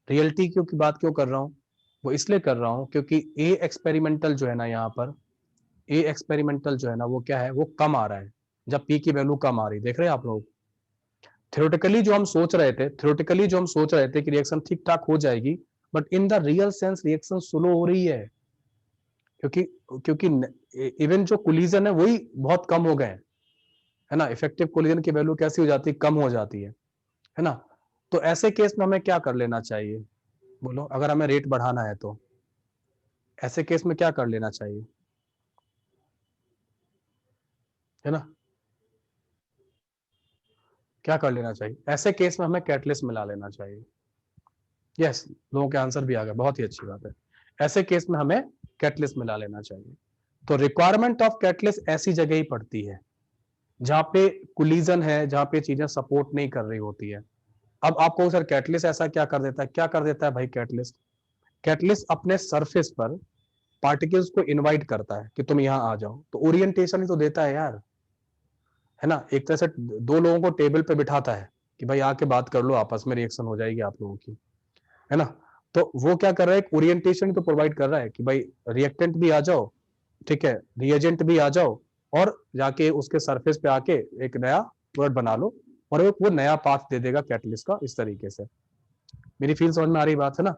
रियलिटी क्यों की बात क्यों कर रहा हूँ, वो इसलिए कर रहा हूँ क्योंकि ए एक्सपेरिमेंटल जो है ना, यहाँ पर ए एक्सपेरिमेंटल जो है ना, वो क्या है, वो कम आ रहा है, जब पी की वैल्यू कम आ रही, देख रहे हैं आप लोग। थ्योरेटिकली जो हम सोच रहे थे कि रिएक्शन ठीक ठाक हो जाएगी, but in the real sense reaction slow हो रही है, क्योंकि इवन जो कोलिजन है वही बहुत कम हो गए, है ना। इफेक्टिव कोलिजन की वैल्यू कैसी हो जाती है, कम हो जाती है ना। तो ऐसे केस में हमें क्या कर लेना चाहिए, बोलो, अगर हमें रेट बढ़ाना है तो ऐसे केस में क्या कर लेना चाहिए, है ना, क्या कर लेना चाहिए? ऐसे केस में हमें कैटलिस्ट मिला लेना चाहिए। यस, लोगों के आंसर भी आ गए, बहुत ही अच्छी बात है। ऐसे केस में हमें कैटलिस्ट मिला लेना चाहिए। तो रिक्वायरमेंट ऑफ कैटलिस्ट ऐसी जगह ही पड़ती है जहां पे कोलिजन है, जहां पे चीजें सपोर्ट नहीं कर रही होती है। अब आपको सर कैटलिस्ट ऐसा क्या कर देता है, क्या कर देता है भाई कैटलिस्ट? कैटलिस्ट अपने सरफेस पर पार्टिकल्स को इनवाइट करता है कि तुम यहाँ आ जाओ, तो ओरिएंटेशन ही तो देता है यार, है ना। एक तरह से दो लोगों को टेबल पे बिठाता है कि भाई आके बात कर लो, आपस में रिएक्शन हो जाएगी आप लोगों की, है ना। तो वो क्या कर रहा है, एक ओरिएंटेशन तो प्रोवाइड कर रहा है कि भाई रिएक्टेंट भी आ जाओ, ठीक है, रिएजेंट भी आ जाओ, और जाके उसके सरफेस पे आके एक नया प्रोडक्ट बना लो, और वो नया पाथ दे देगा कैटलिस्ट का, इस तरीके से। मेरी फील समझ में आ रही बात है ना।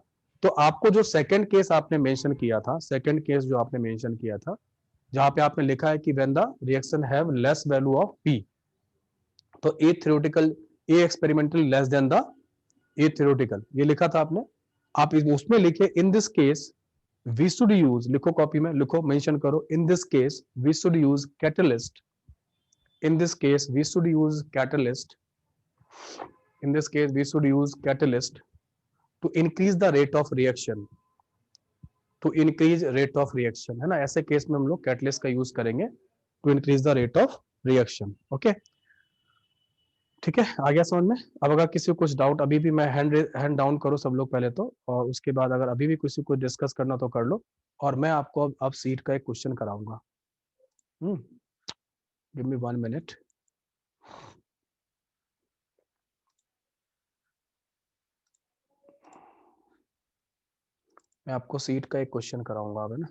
तो आपको जो सेकंड केस आपने मेंशन किया था, सेकंड केस जो आपने मेंशन किया था, जहां पे आपने लिखा है कि when the reaction have less value of p, तो a theoretical, a experimental less than the a theoretical, ये लिखा था आपने। आप उसमें लिखे in this case we should use, लिखो कॉपी में लिखो, मेंशन करो, in this case we should use catalyst, in this case we should use catalyst, in this case we should use catalyst to increase the rate of reaction, to increase rate of reaction, है ना। ऐसे case में हम लोग catalyst का use करेंगे to increase the rate of reaction। Okay, ठीक है, आ गया समझ में। अब अगर किसी को कुछ डाउट, अभी भी मैं हैंड डाउन करो सब लोग पहले तो, और उसके बाद अगर अभी भी किसी को डिस्कस करना तो कर लो, और मैं आपको अब सीट का एक क्वेश्चन कराऊंगा। Give me 1 minute. मैं आपको सीट का एक क्वेश्चन कराऊंगा अब, है ना।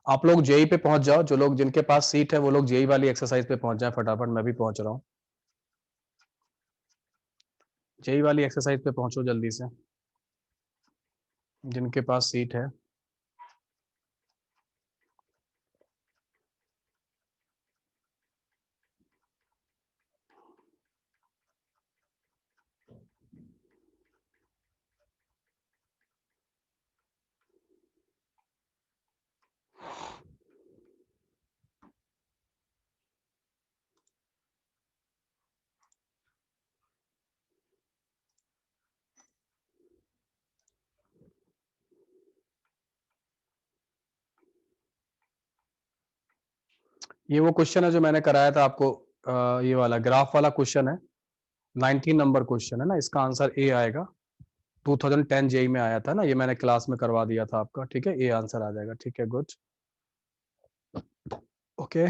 आप लोग जेई पे पहुंच जाओ, जो लोग जिनके पास सीट है वो लोग जेई वाली एक्सरसाइज पे पहुंच जाए फटाफट, मैं भी पहुंच रहा हूँ। जेई वाली एक्सरसाइज पे पहुंचो जल्दी से, जिनके पास सीट है। ये वो क्वेश्चन है जो मैंने कराया था आपको, ये वाला ग्राफ वाला क्वेश्चन है, 19 नंबर क्वेश्चन है ना। इसका आंसर ए आएगा, 2010 जेई में आया था ना, ये मैंने क्लास में करवा दिया था आपका, ठीक है, ए आंसर आ जाएगा, ठीक है, गुड, ओके।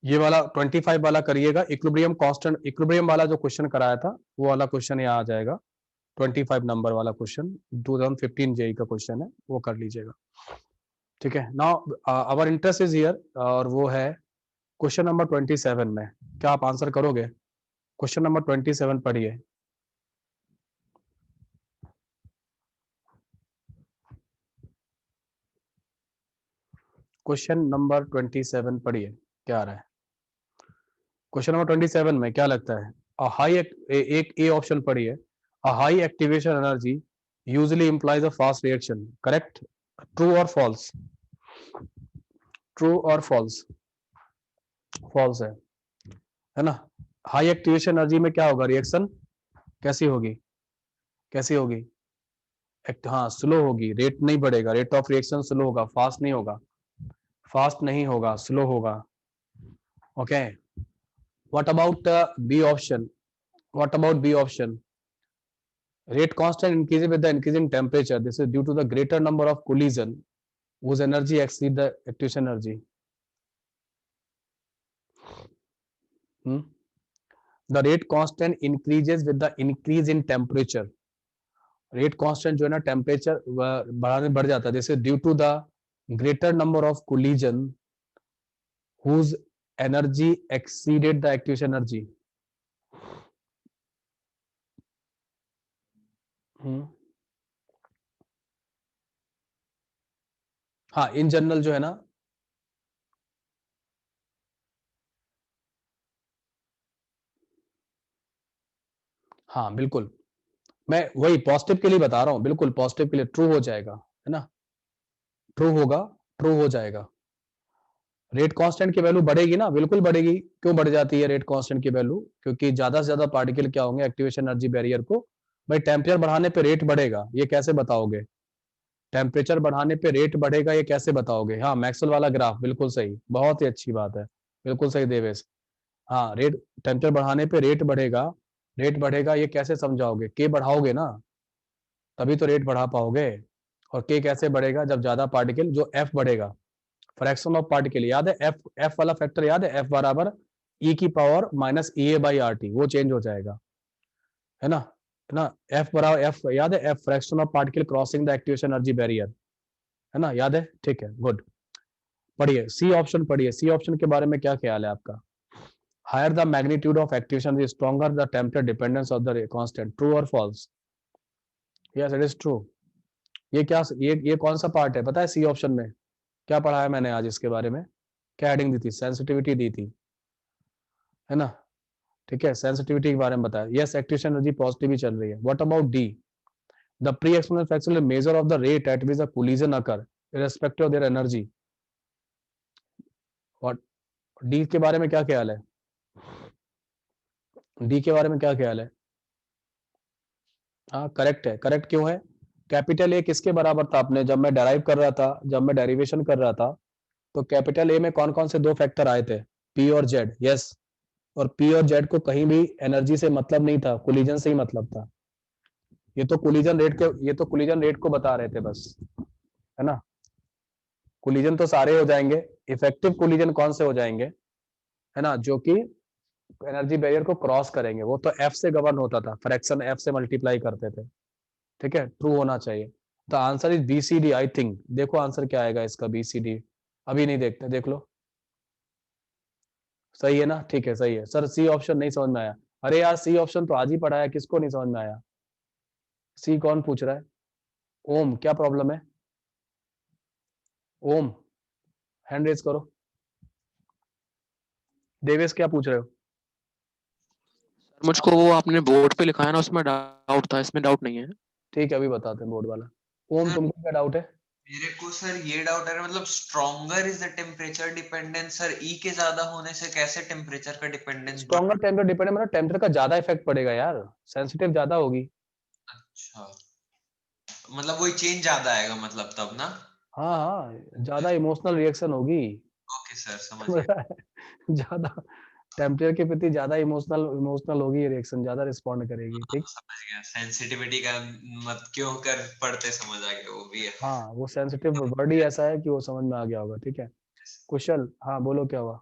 ये वाला 25 वाला करिएगा, इक्विलिब्रियम कांस्टेंट, इक्विलिब्रियम वाला जो क्वेश्चन कराया था वो वाला क्वेश्चन यहाँ आ जाएगा, 25 नंबर वाला क्वेश्चन 2015 जेई का क्वेश्चन है, वो कर लीजिएगा, ठीक है। Now our interest is here, और वो है क्वेश्चन नंबर 27 में। क्या आप आंसर करोगे? क्वेश्चन नंबर 27 पढ़िए। क्वेश्चन नंबर 27 पढ़िए, क्या आ रहा है क्वेश्चन नंबर 27 में, क्या लगता है? एक ए ऑप्शन पढ़िए, a high activation energy usually implies a fast reaction, correct, true और फॉल्स? ट्रू और फॉल्स? फॉल्स है ना। हाई एक्टिवेशन एनर्जी में क्या होगा, रिएक्शन कैसी होगी, कैसी होगी? हाँ, स्लो होगी, रेट नहीं बढ़ेगा, रेट ऑफ रिएक्शन स्लो होगा, फास्ट नहीं होगा, फास्ट नहीं होगा, स्लो होगा, okay. What about B option? What about B option? Rate constant increases with the increasing temperature. This is due to the greater number of collision whose energy exceed the activation energy. The rate constant increases with the increase in temperature. Rate constant जो है ना, temperature बढ़ाने बढ़ जाता है, जैसे due to the greater number of collision whose energy exceeded the activation energy. हाँ, in general जो है ना, हाँ बिल्कुल, मैं वही पॉजिटिव के लिए बता रहा हूँ, बिल्कुल पॉजिटिव के लिए ट्रू हो जाएगा, है ना, ट्रू होगा, ट्रू हो जाएगा। रेट कांस्टेंट की वैल्यू बढ़ेगी ना, बिल्कुल बढ़ेगी। क्यों बढ़ जाती है रेट कांस्टेंट की वैल्यू? क्योंकि ज्यादा से ज्यादा पार्टिकल क्या होंगे एक्टिवेशन एनर्जी बैरियर को, भाई टेम्परेचर बढ़ाने पे रेट बढ़ेगा, ये कैसे बताओगे? टेम्परेचर बढ़ाने पे रेट बढ़ेगा, ये कैसे बताओगे? हाँ, मैक्सवेल वाला ग्राफ, बिल्कुल सही, बहुत ही अच्छी बात है, बिल्कुल सही देवेश। हाँ, रेट टेम्परेचर बढ़ाने पे रेट बढ़ेगा, ये कैसे समझाओगे? के बढ़ाओगे ना, तभी तो रेट बढ़ा पाओगे। और के कैसे बढ़ेगा? जब ज्यादा पार्टिकल, जो एफ बढ़ेगा, फ्रैक्शन ऑफ पार्टिकल, याद है एफ वाला फैक्टर याद है, एफ बराबर ई की power minus E A by R T, वो चेंज हो जाएगा, है ना, एफ बराबर एफ याद है, F fraction of particle crossing the activation energy barrier, है ना, याद है? ठीक है, गुड। पढ़िए सी ऑप्शन, पढ़िए सी ऑप्शन के बारे में क्या ख्याल है आपका? Higher the magnitude of activation is stronger the temperature dependence of the constant, true और false? Yes it is true. ये क्या, ये कौन सा पार्ट है पता है? सी ऑप्शन में क्या पढ़ा है मैंने आज इसके बारे में? क्या हेडिंग दी थी? सेंसिटिविटी दी थी, है ना? ठीक है, सेंसिटिविटी के बारे में बताया। यस, एक्टिवेशन एनर्जी पॉजिटिव ही चल रही है। What about D? The pre exponential fraction measure of the rate at which the collision occur irrespective of their energy. What D के बारे में क्या ख्याल है? डी के बारे में क्या ख्याल है? हाँ, करेक्ट है। करेक्ट क्यों है? कैपिटल ए किसके बराबर था? आपने जब मैं डेराइव कर रहा था, जब मैं डेरिवेशन कर रहा था, तो कैपिटल ए में कौन कौन से दो फैक्टर आए थे? पी और जेड। यस, और पी और जेड को कहीं भी एनर्जी से मतलब नहीं था, कोलिजन से ही मतलब था। ये तो कोलिजन रेट को बता रहे थे बस, है ना? कोलिजन तो सारे हो जाएंगे, इफेक्टिव कोलिजन कौन से हो जाएंगे, है ना, जो कि एनर्जी बैरियर को क्रॉस करेंगे, वो तो एफ से गवर्न होता था, फ्रैक्शन एफ से मल्टीप्लाई करते थे। ठीक है, ट्रू होना चाहिए। The answer is B C D, I think. देखो आंसर क्या आएगा इसका, बी सी डी। अभी नहीं देखते, देख लो। सही है ना? ठीक है, सही है। सर सी ऑप्शन नहीं समझ में आया। अरे यार, सी ऑप्शन तो आज ही पढ़ा है, किसको नहीं समझ में आया? सी कौन पूछ रहा है? ओम, क्या प्रॉब्लम है? ओम, हैंड रेज करो। देवेश, क्या पूछ रहे हो? मुझको वो आपने बोर्ड पे लिखा है ना, उसमें डाउट था, इसमें डाउट नहीं है। ठीक है, अभी बताते हैं बोर्ड वाला। ओम, तुमको क्या डाउट है? मेरे को सर ये डाउट है, मतलब stronger is the temperature dependence sir, E के ज्यादा होने से कैसे टेम्परेचर का डिपेंडेंस स्ट्रॉन्गर टेम्परेचर डिपेंडेंट मतलब टेम्परेचर का ज्यादा इफेक्ट पड़ेगा यार, सेंसिटिव ज्यादा होगी। अच्छा, मतलब वही चेंज ज्यादा आएगा मतलब तब ना? हाँ हाँ, ज्यादा इमोशनल रिएक्शन होगी। ओके सर, समझ गया। ज्यादा टेम्परेचर के प्रति ज्यादा इमोशनल होगी, रिएक्शन ज्यादा रिस्पॉन्ड करेगी। ठीक, समझ गया, सेंसिटिविटी का मत क्यों कर पढ़ते समझ आ गया, वो भी है। हाँ, वो सेंसिटिव वर्ड ही ऐसा है कि वो समझ में आ गया होगा। ठीक है, कुशल, हाँ बोलो, क्या हुआ?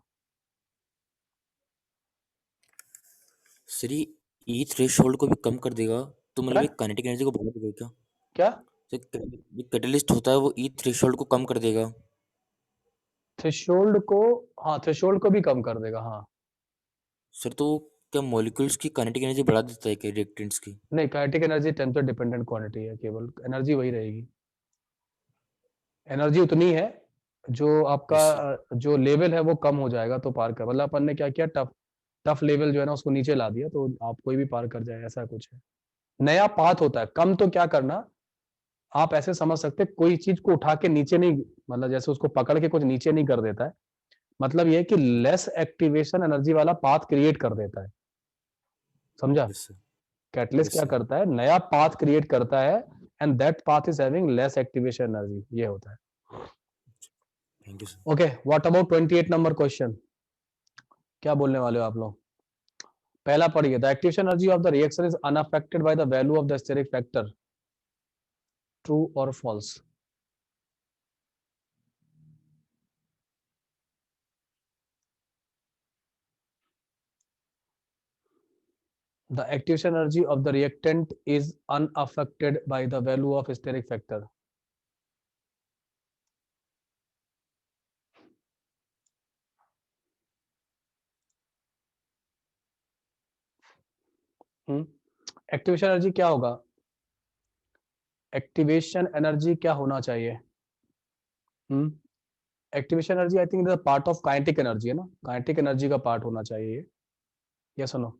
सर ये ई थ्रेशोल्ड को भी कम कर देगा, तो मतलब क्या ये काइनेटिक एनर्जी को बढ़ा देगा क्या? क्या? सर ये कैटलिस्ट होता है, वो ई थ्रेशोल्ड को कम कर देगा। थ्रेशोल्ड को, हाँ थ्रेशोल्ड को भी कम कर देगा, हाँ। सर तो क्या मॉलिक्यूल्स की काइनेटिक एनर्जी बढ़ा देता है क्या रिएक्टेंट्स की? नहीं, kinetic energy temperature dependent quantity है, केवल एनर्जी वही रहेगी। एनर्जी उतनी है जो आपका जो लेवल है वो कम हो जाएगा तो पार कर, मतलब अपन ने क्या किया, टफ लेवल जो है ना उसको नीचे ला दिया, तो आप कोई भी पार कर जाए, ऐसा कुछ है। नया पाथ होता है कम, तो क्या करना, आप ऐसे समझ सकते, कोई चीज को उठा के नीचे नहीं, मतलब जैसे उसको पकड़ के कुछ नीचे नहीं कर देता है, मतलब ये है कि लेस एक्टिवेशन एनर्जी वाला पाथ क्रिएट कर देता है, समझा? कैटलिस्ट क्या करता है, नया पाथ क्रिएट करता है, and that path is having less activation energy, ये होता है। Thank you sir. Okay, what about 28 number question, क्या बोलने वाले हो आप लोग? पहला पढ़िए, the activation energy of the reaction is unaffected by the value of the steric factor, true और false? The activation energy of the reactant is unaffected by the value of steric factor. Activation energy क्या होगा? Activation energy क्या होना चाहिए? Activation energy I think part of kinetic energy, है ना, kinetic energy का part होना चाहिए ये। यस और नो,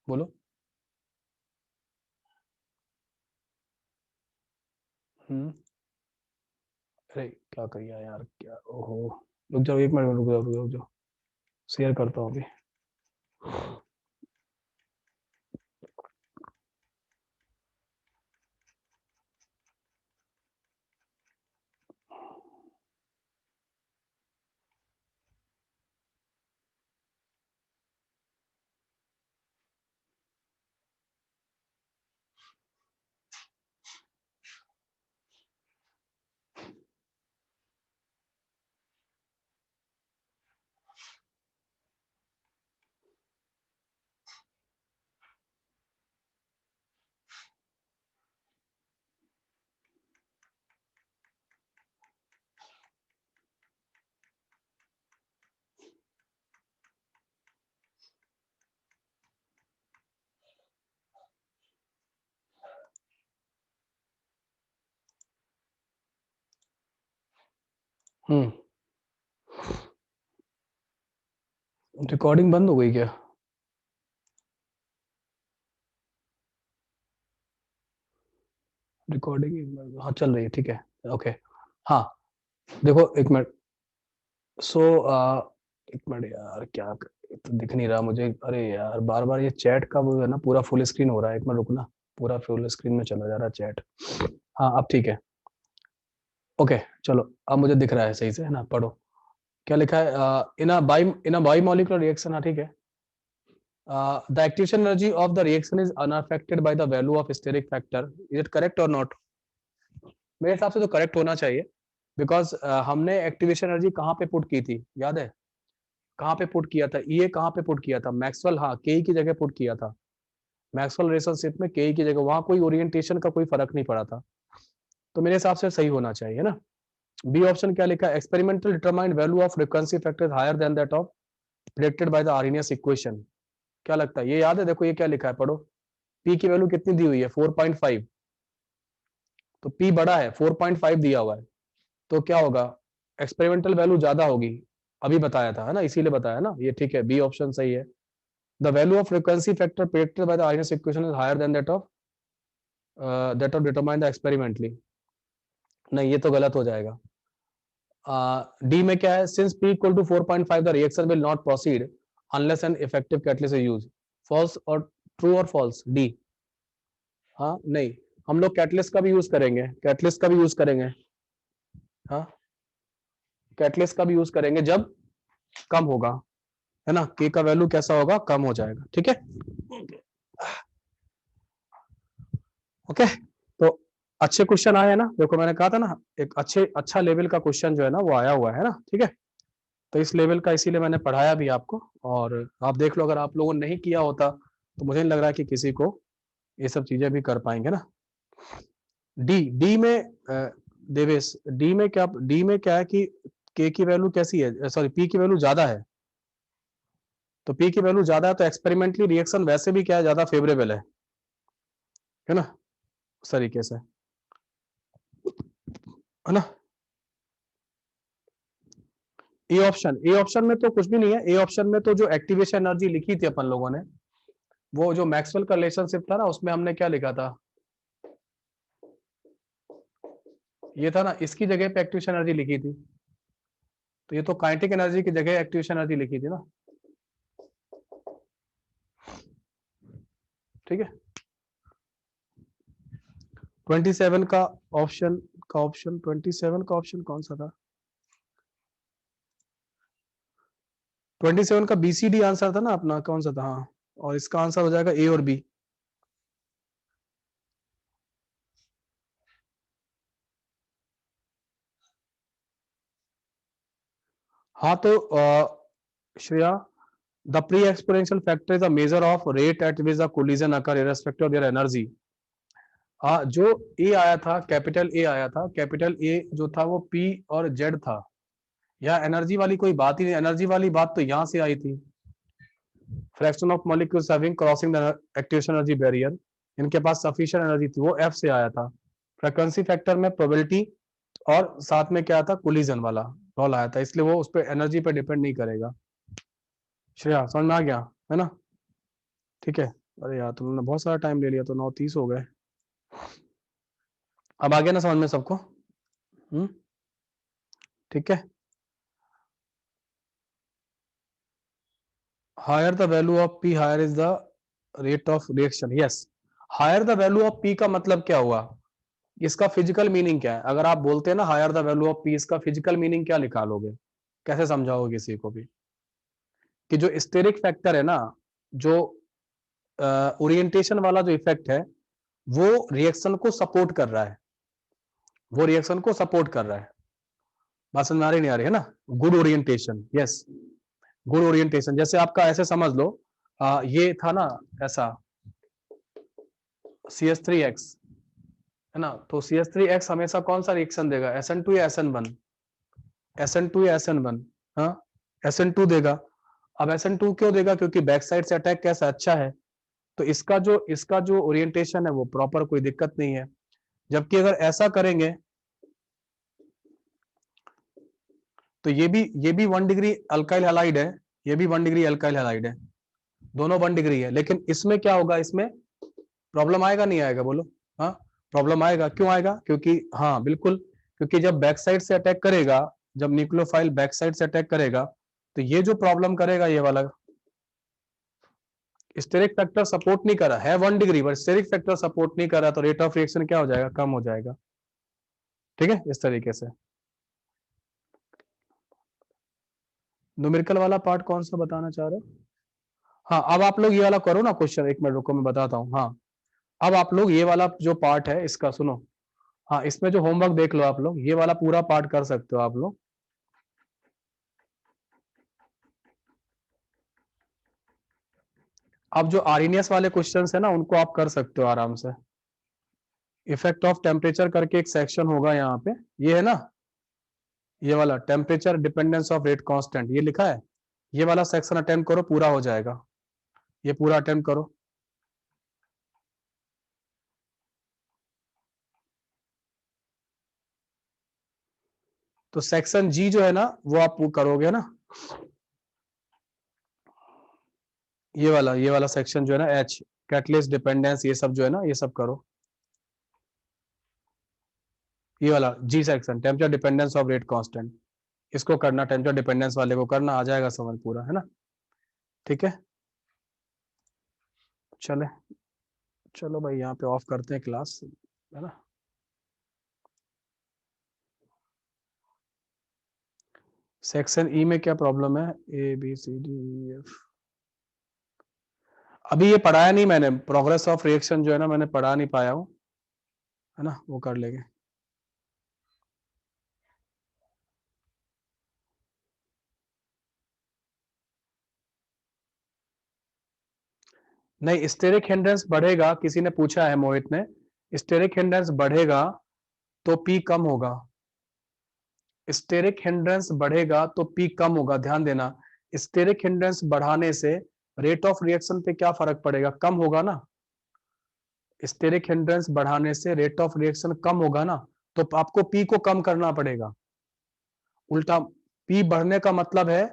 बोलो। अरे क्या करिए यार, क्या, ओहो, रुक जाओ एक मिनट, रुक जाओ, शेयर करता हूँ अभी। रिकॉर्डिंग बंद हो गई क्या? रिकॉर्डिंग हाँ चल रही है, ठीक है, ओके। हाँ देखो एक मिनट, सो एक मिनट यार, क्या तो दिख नहीं रहा मुझे, अरे यार बार बार ये चैट का वो है ना, पूरा फुल स्क्रीन हो रहा है, एक मिनट रुकना, पूरा फुल स्क्रीन में चला जा रहा है चैट। हाँ अब ठीक है, ओके चलो अब मुझे दिख रहा है सही से, है ना, पढ़ो क्या लिखा है। इन अ बायोमोलिकुलर रिएक्शन, हाँ ठीक है, the activation energy of the reaction is unaffected by the value of steric factor, is it correct or not? मेरे हिसाब से तो करेक्ट होना चाहिए, बिकॉज हमने एक्टिवेशन एनर्जी कहाँ पे पुट की थी, याद है कहाँ पे पुट किया था, ये कहाँ पे पुट किया था, मैक्सवेल, हाँ के की जगह पुट किया था, मैक्सवेल रिलेशनशिप में के की जगह, वहां कोई ओरिएंटेशन का कोई फर्क नहीं पड़ा था, तो मेरे हिसाब से सही होना चाहिए ना। बी ऑप्शन क्या लिखा है, experimental determined value of frequency factor higher than that of predicted by the Arrhenius equation, क्या लगता है, ये याद है, देखो ये क्या लिखा है, पढ़ो, पी की वैल्यू कितनी दी हुई है 4.5, तो पी बड़ा है, 4.5 दिया हुआ है, तो क्या होगा, एक्सपेरिमेंटल वैल्यू ज्यादा होगी, अभी बताया था, है ना, इसीलिए बताया ना, ये ठीक है, बी ऑप्शन सही है। The value of frequency factor predicted by the Arrhenius equation is higher than that of determined experimentally, नहीं ये तो गलत हो जाएगा। डी में क्या है, since P equal to 4.5 the reaction will not proceed unless an effective catalyst is used, false और ट्रू और फॉल्स, डी। हाँ नहीं, हम लोग कैटलिस्ट का भी यूज करेंगे, कैटलिस्ट का भी यूज करेंगे, हाँ कैटलिस्ट का भी यूज करेंगे जब कम होगा, है ना, के का वैल्यू कैसा होगा, कम हो जाएगा, ठीक है, ओके। तो अच्छे क्वेश्चन आए हैं ना, देखो मैंने कहा था ना, एक अच्छा लेवल का क्वेश्चन जो है ना वो आया हुआ है ना, ठीक है, तो इस लेवल का इसीलिए मैंने पढ़ाया भी आपको, और आप देख लो, अगर आप लोगों ने नहीं किया होता तो मुझे नहीं लग रहा है कि किसी को ये सब चीजें भी कर पाएंगे ना। डी में देवेश, डी में क्या है कि के की वैल्यू कैसी है, सॉरी पी की वैल्यू ज्यादा है, तो पी की वैल्यू ज्यादा है तो एक्सपेरिमेंटली रिएक्शन वैसे भी क्या है, ज्यादा फेवरेबल है ना, उस तरीके से, है ना। ए ऑप्शन में तो कुछ भी नहीं है, ए ऑप्शन में तो जो एक्टिवेशन एनर्जी लिखी थी अपन लोगों ने, वो जो मैक्सवेल का रिलेशनशिप था ना, उसमें हमने क्या लिखा था, ये था ना, इसकी जगह पे एक्टिवेशन एनर्जी लिखी थी, तो ये तो काइनेटिक एनर्जी की जगह एक्टिवेशन एनर्जी लिखी थी ना, ठीक है। 27 का ऑप्शन 27 का ऑप्शन कौन सा था, 27 का बीसीडी आंसर था ना अपना, कौन सा था, हाँ, और इसका आंसर हो जाएगा ए और बी। हाँ तो Shreya, the pre exponential factor is a measure of rate at which the collision occur irrespective of their energy. जो ए आया था, कैपिटल ए आया था, कैपिटल ए जो था वो पी और जेड था, यहाँ एनर्जी वाली कोई बात ही नहीं, एनर्जी वाली बात तो यहाँ से आई थी, fraction of molecules having crossing the activation energy barrier, इनके पास सफिशिएंट एनर्जी थी, वो एफ से आया था। फ्रीक्वेंसी फैक्टर में प्रोबेबिलिटी और साथ में क्या था, कोलिजन वाला रोल आया था, इसलिए वो उस पर एनर्जी पे डिपेंड नहीं करेगा। श्रेया समझ में आ गया, है ना, ठीक है। अरे यार तुमने बहुत सारा टाइम ले लिया, तो 9:30 हो गए, अब आ गया ना समझ में सबको, ठीक है। Higher the value of P higher is the rate of reaction, yes, higher the value of P का मतलब क्या हुआ, इसका फिजिकल मीनिंग क्या है, अगर आप बोलते हैं ना higher the value of P, इसका फिजिकल मीनिंग क्या निकालोगे, कैसे समझाओगे किसी को भी, कि जो स्टेरिक फैक्टर है ना, जो ओरिएंटेशन वाला जो इफेक्ट है, वो रिएक्शन को सपोर्ट कर रहा है, वो रिएक्शन को सपोर्ट कर रहा है, बात समझ में आ रही नहीं आ रही है ना, good orientation, yes, good orientation, जैसे आपका ऐसे समझ लो, ये था ना ऐसा CH3X, है ना, तो CH3X हमेशा कौन सा रिएक्शन देगा, SN2 या SN1, SN2 या SN1, हाँ SN2 देगा। अब SN2 क्यों देगा, क्योंकि बैक साइड से अटैक कैसा अच्छा है, तो इसका जो ओरिएंटेशन है वो प्रॉपर, कोई दिक्कत नहीं है। जबकि अगर ऐसा करेंगे, तो ये भी 1 डिग्री अल्काइल हैलाइड है, ये भी 1 डिग्री अल्काइल हैलाइड है, दोनों 1 डिग्री है। लेकिन इसमें क्या होगा, इसमें प्रॉब्लम आएगा नहीं आएगा, बोलो? हाँ प्रॉब्लम आएगा। क्यों आएगा? क्योंकि हाँ बिल्कुल, क्योंकि जब बैक साइड से अटैक करेगा, जब न्यूक्लियोफाइल बैक साइड से अटैक करेगा, तो ये जो प्रॉब्लम करेगा, ये वाला स्टेरिक फैक्टर सपोर्ट नहीं कर रहा है 1 degree, but steric factor support नहीं कर रहा, तो रेट ऑफ रिएक्शन क्या हो जाएगा? कम हो जाएगा। ठीक है, इस तरीके से। न्यूमेरिकल वाला पार्ट कौन सा बताना चाह रहे हो? हाँ अब आप लोग ये वाला करो ना क्वेश्चन, 1 मिनट रुको मैं बताता हूँ। हाँ अब आप लोग ये वाला जो पार्ट है इसका सुनो। हाँ इसमें जो होमवर्क देख लो आप लोग, ये वाला पूरा पार्ट कर सकते हो आप लोग। अब जो आर्नियस वाले क्वेश्चंस है ना, उनको आप कर सकते हो आराम से। इफेक्ट ऑफ टेम्परेचर करके एक सेक्शन होगा यहाँ पे, ये है ना, ये वाला temperature dependence of rate constant, ये लिखा है। ये वाला सेक्शन अटेम्प्ट करो, पूरा हो जाएगा। ये पूरा अटेम्प्ट करो। तो सेक्शन जी जो है ना, वो आप करोगे ना, ये वाला सेक्शन जो है ना, एच कैटलिस्ट डिपेंडेंस, ये सब जो है ना, ये सब करो। ये वाला G section temperature dependence of rate constant, इसको करना, टेम्परेचर डिपेंडेंस वाले को करना, आ जाएगा समझ पूरा, है ना? ठीक है, चले चलो भाई यहाँ पे ऑफ करते हैं क्लास, है ना? सेक्शन ई में क्या प्रॉब्लम है? A B C D F अभी ये पढ़ाया नहीं मैंने, प्रोग्रेस ऑफ रिएक्शन जो है ना, मैंने पढ़ा नहीं पाया हूँ, है ना? वो कर लेंगे। नहीं, स्टेरिक हिंड्रेंस बढ़ेगा, किसी ने पूछा है, मोहित ने, स्टेरिक हिंड्रेंस बढ़ेगा तो पी कम होगा। स्टेरिक हिंड्रेंस बढ़ेगा तो पी कम होगा, ध्यान देना। स्टेरिक हिंड्रेंस बढ़ाने से रेट ऑफ रिएक्शन पे क्या फर्क पड़ेगा? कम होगा ना। स्टेरिक हिंड्रेंस बढ़ाने से रेट ऑफ रिएक्शन कम होगा ना, तो आपको पी को कम करना पड़ेगा। उल्टा पी बढ़ने का मतलब है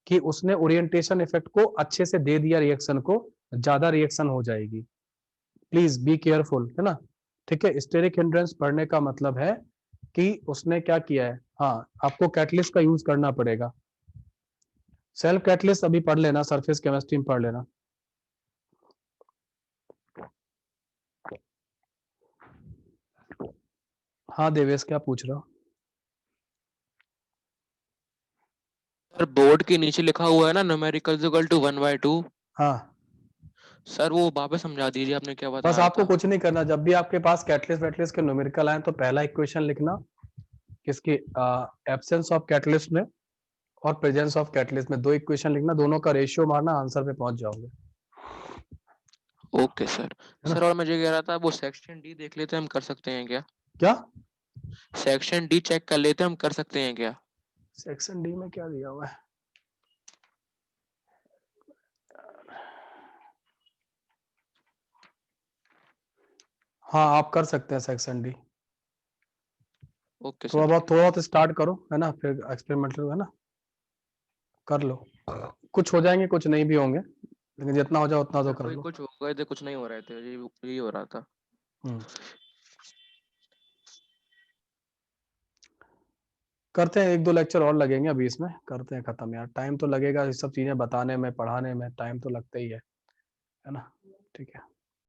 कि उसने ओरिएंटेशन इफेक्ट को अच्छे से दे दिया, रिएक्शन को ज्यादा रिएक्शन हो जाएगी। प्लीज बी केयरफुल, है ना? ठीक है, स्टेरिक हिंड्रेंस बढ़ने का मतलब है कि उसने क्या किया है। हाँ आपको कैटलिस्ट का यूज करना पड़ेगा। सेल्फ कैटलिस्ट अभी पढ़ लेना, सरफेस केमिस्ट्री में पढ़ लेना। हाँ देवेश क्या पूछ रहा हो? सर बोर्ड के नीचे लिखा हुआ है ना न्यूमेरिकल इक्वल टू 1/2। हाँ सर वो वापस समझा दीजिए, आपने क्या बताया बस आपको था? कुछ नहीं करना, जब भी आपके पास कैटलिस्ट वैटलिस्ट के न्यूमेरिकल आए तो पहला इक्वेशन लिखना, किसकी एब्सेंस ऑफ कैटलिस्ट में और प्रेजेंस ऑफ कैटलिस्ट में, 2 इक्वेशन लिखना, दोनों का रेशियो मारना, आंसर पे पहुंच जाओगे। Okay sir. सर और मुझे कह रहा था, वो सेक्शन डी देख लेते हैं, हम कर सकते हैं क्या? क्या सेक्शन डी चेक कर लेते हैं, हम कर सकते हैं क्या? सेक्शन डी में क्या दिया हुआ है? हाँ आप कर सकते हैं सेक्शन डी। ओके थोड़ा सर। बहुत स्टार्ट करो, है ना, फिर एक्सपेरिमेंटल, है ना, कर लो। कुछ हो जाएंगे, कुछ नहीं भी होंगे, लेकिन जितना हो जाए उतना तो कर लो। कुछ हो गए थे, कुछ नहीं हो रहे थे, यही हो रहा था। करते हैं, 1-2 लेक्चर और लगेंगे अभी, इसमें करते हैं खत्म यार, टाइम तो लगेगा, ये सब चीजें बताने में, पढ़ाने में टाइम तो लगता ही है ना? ठीक है।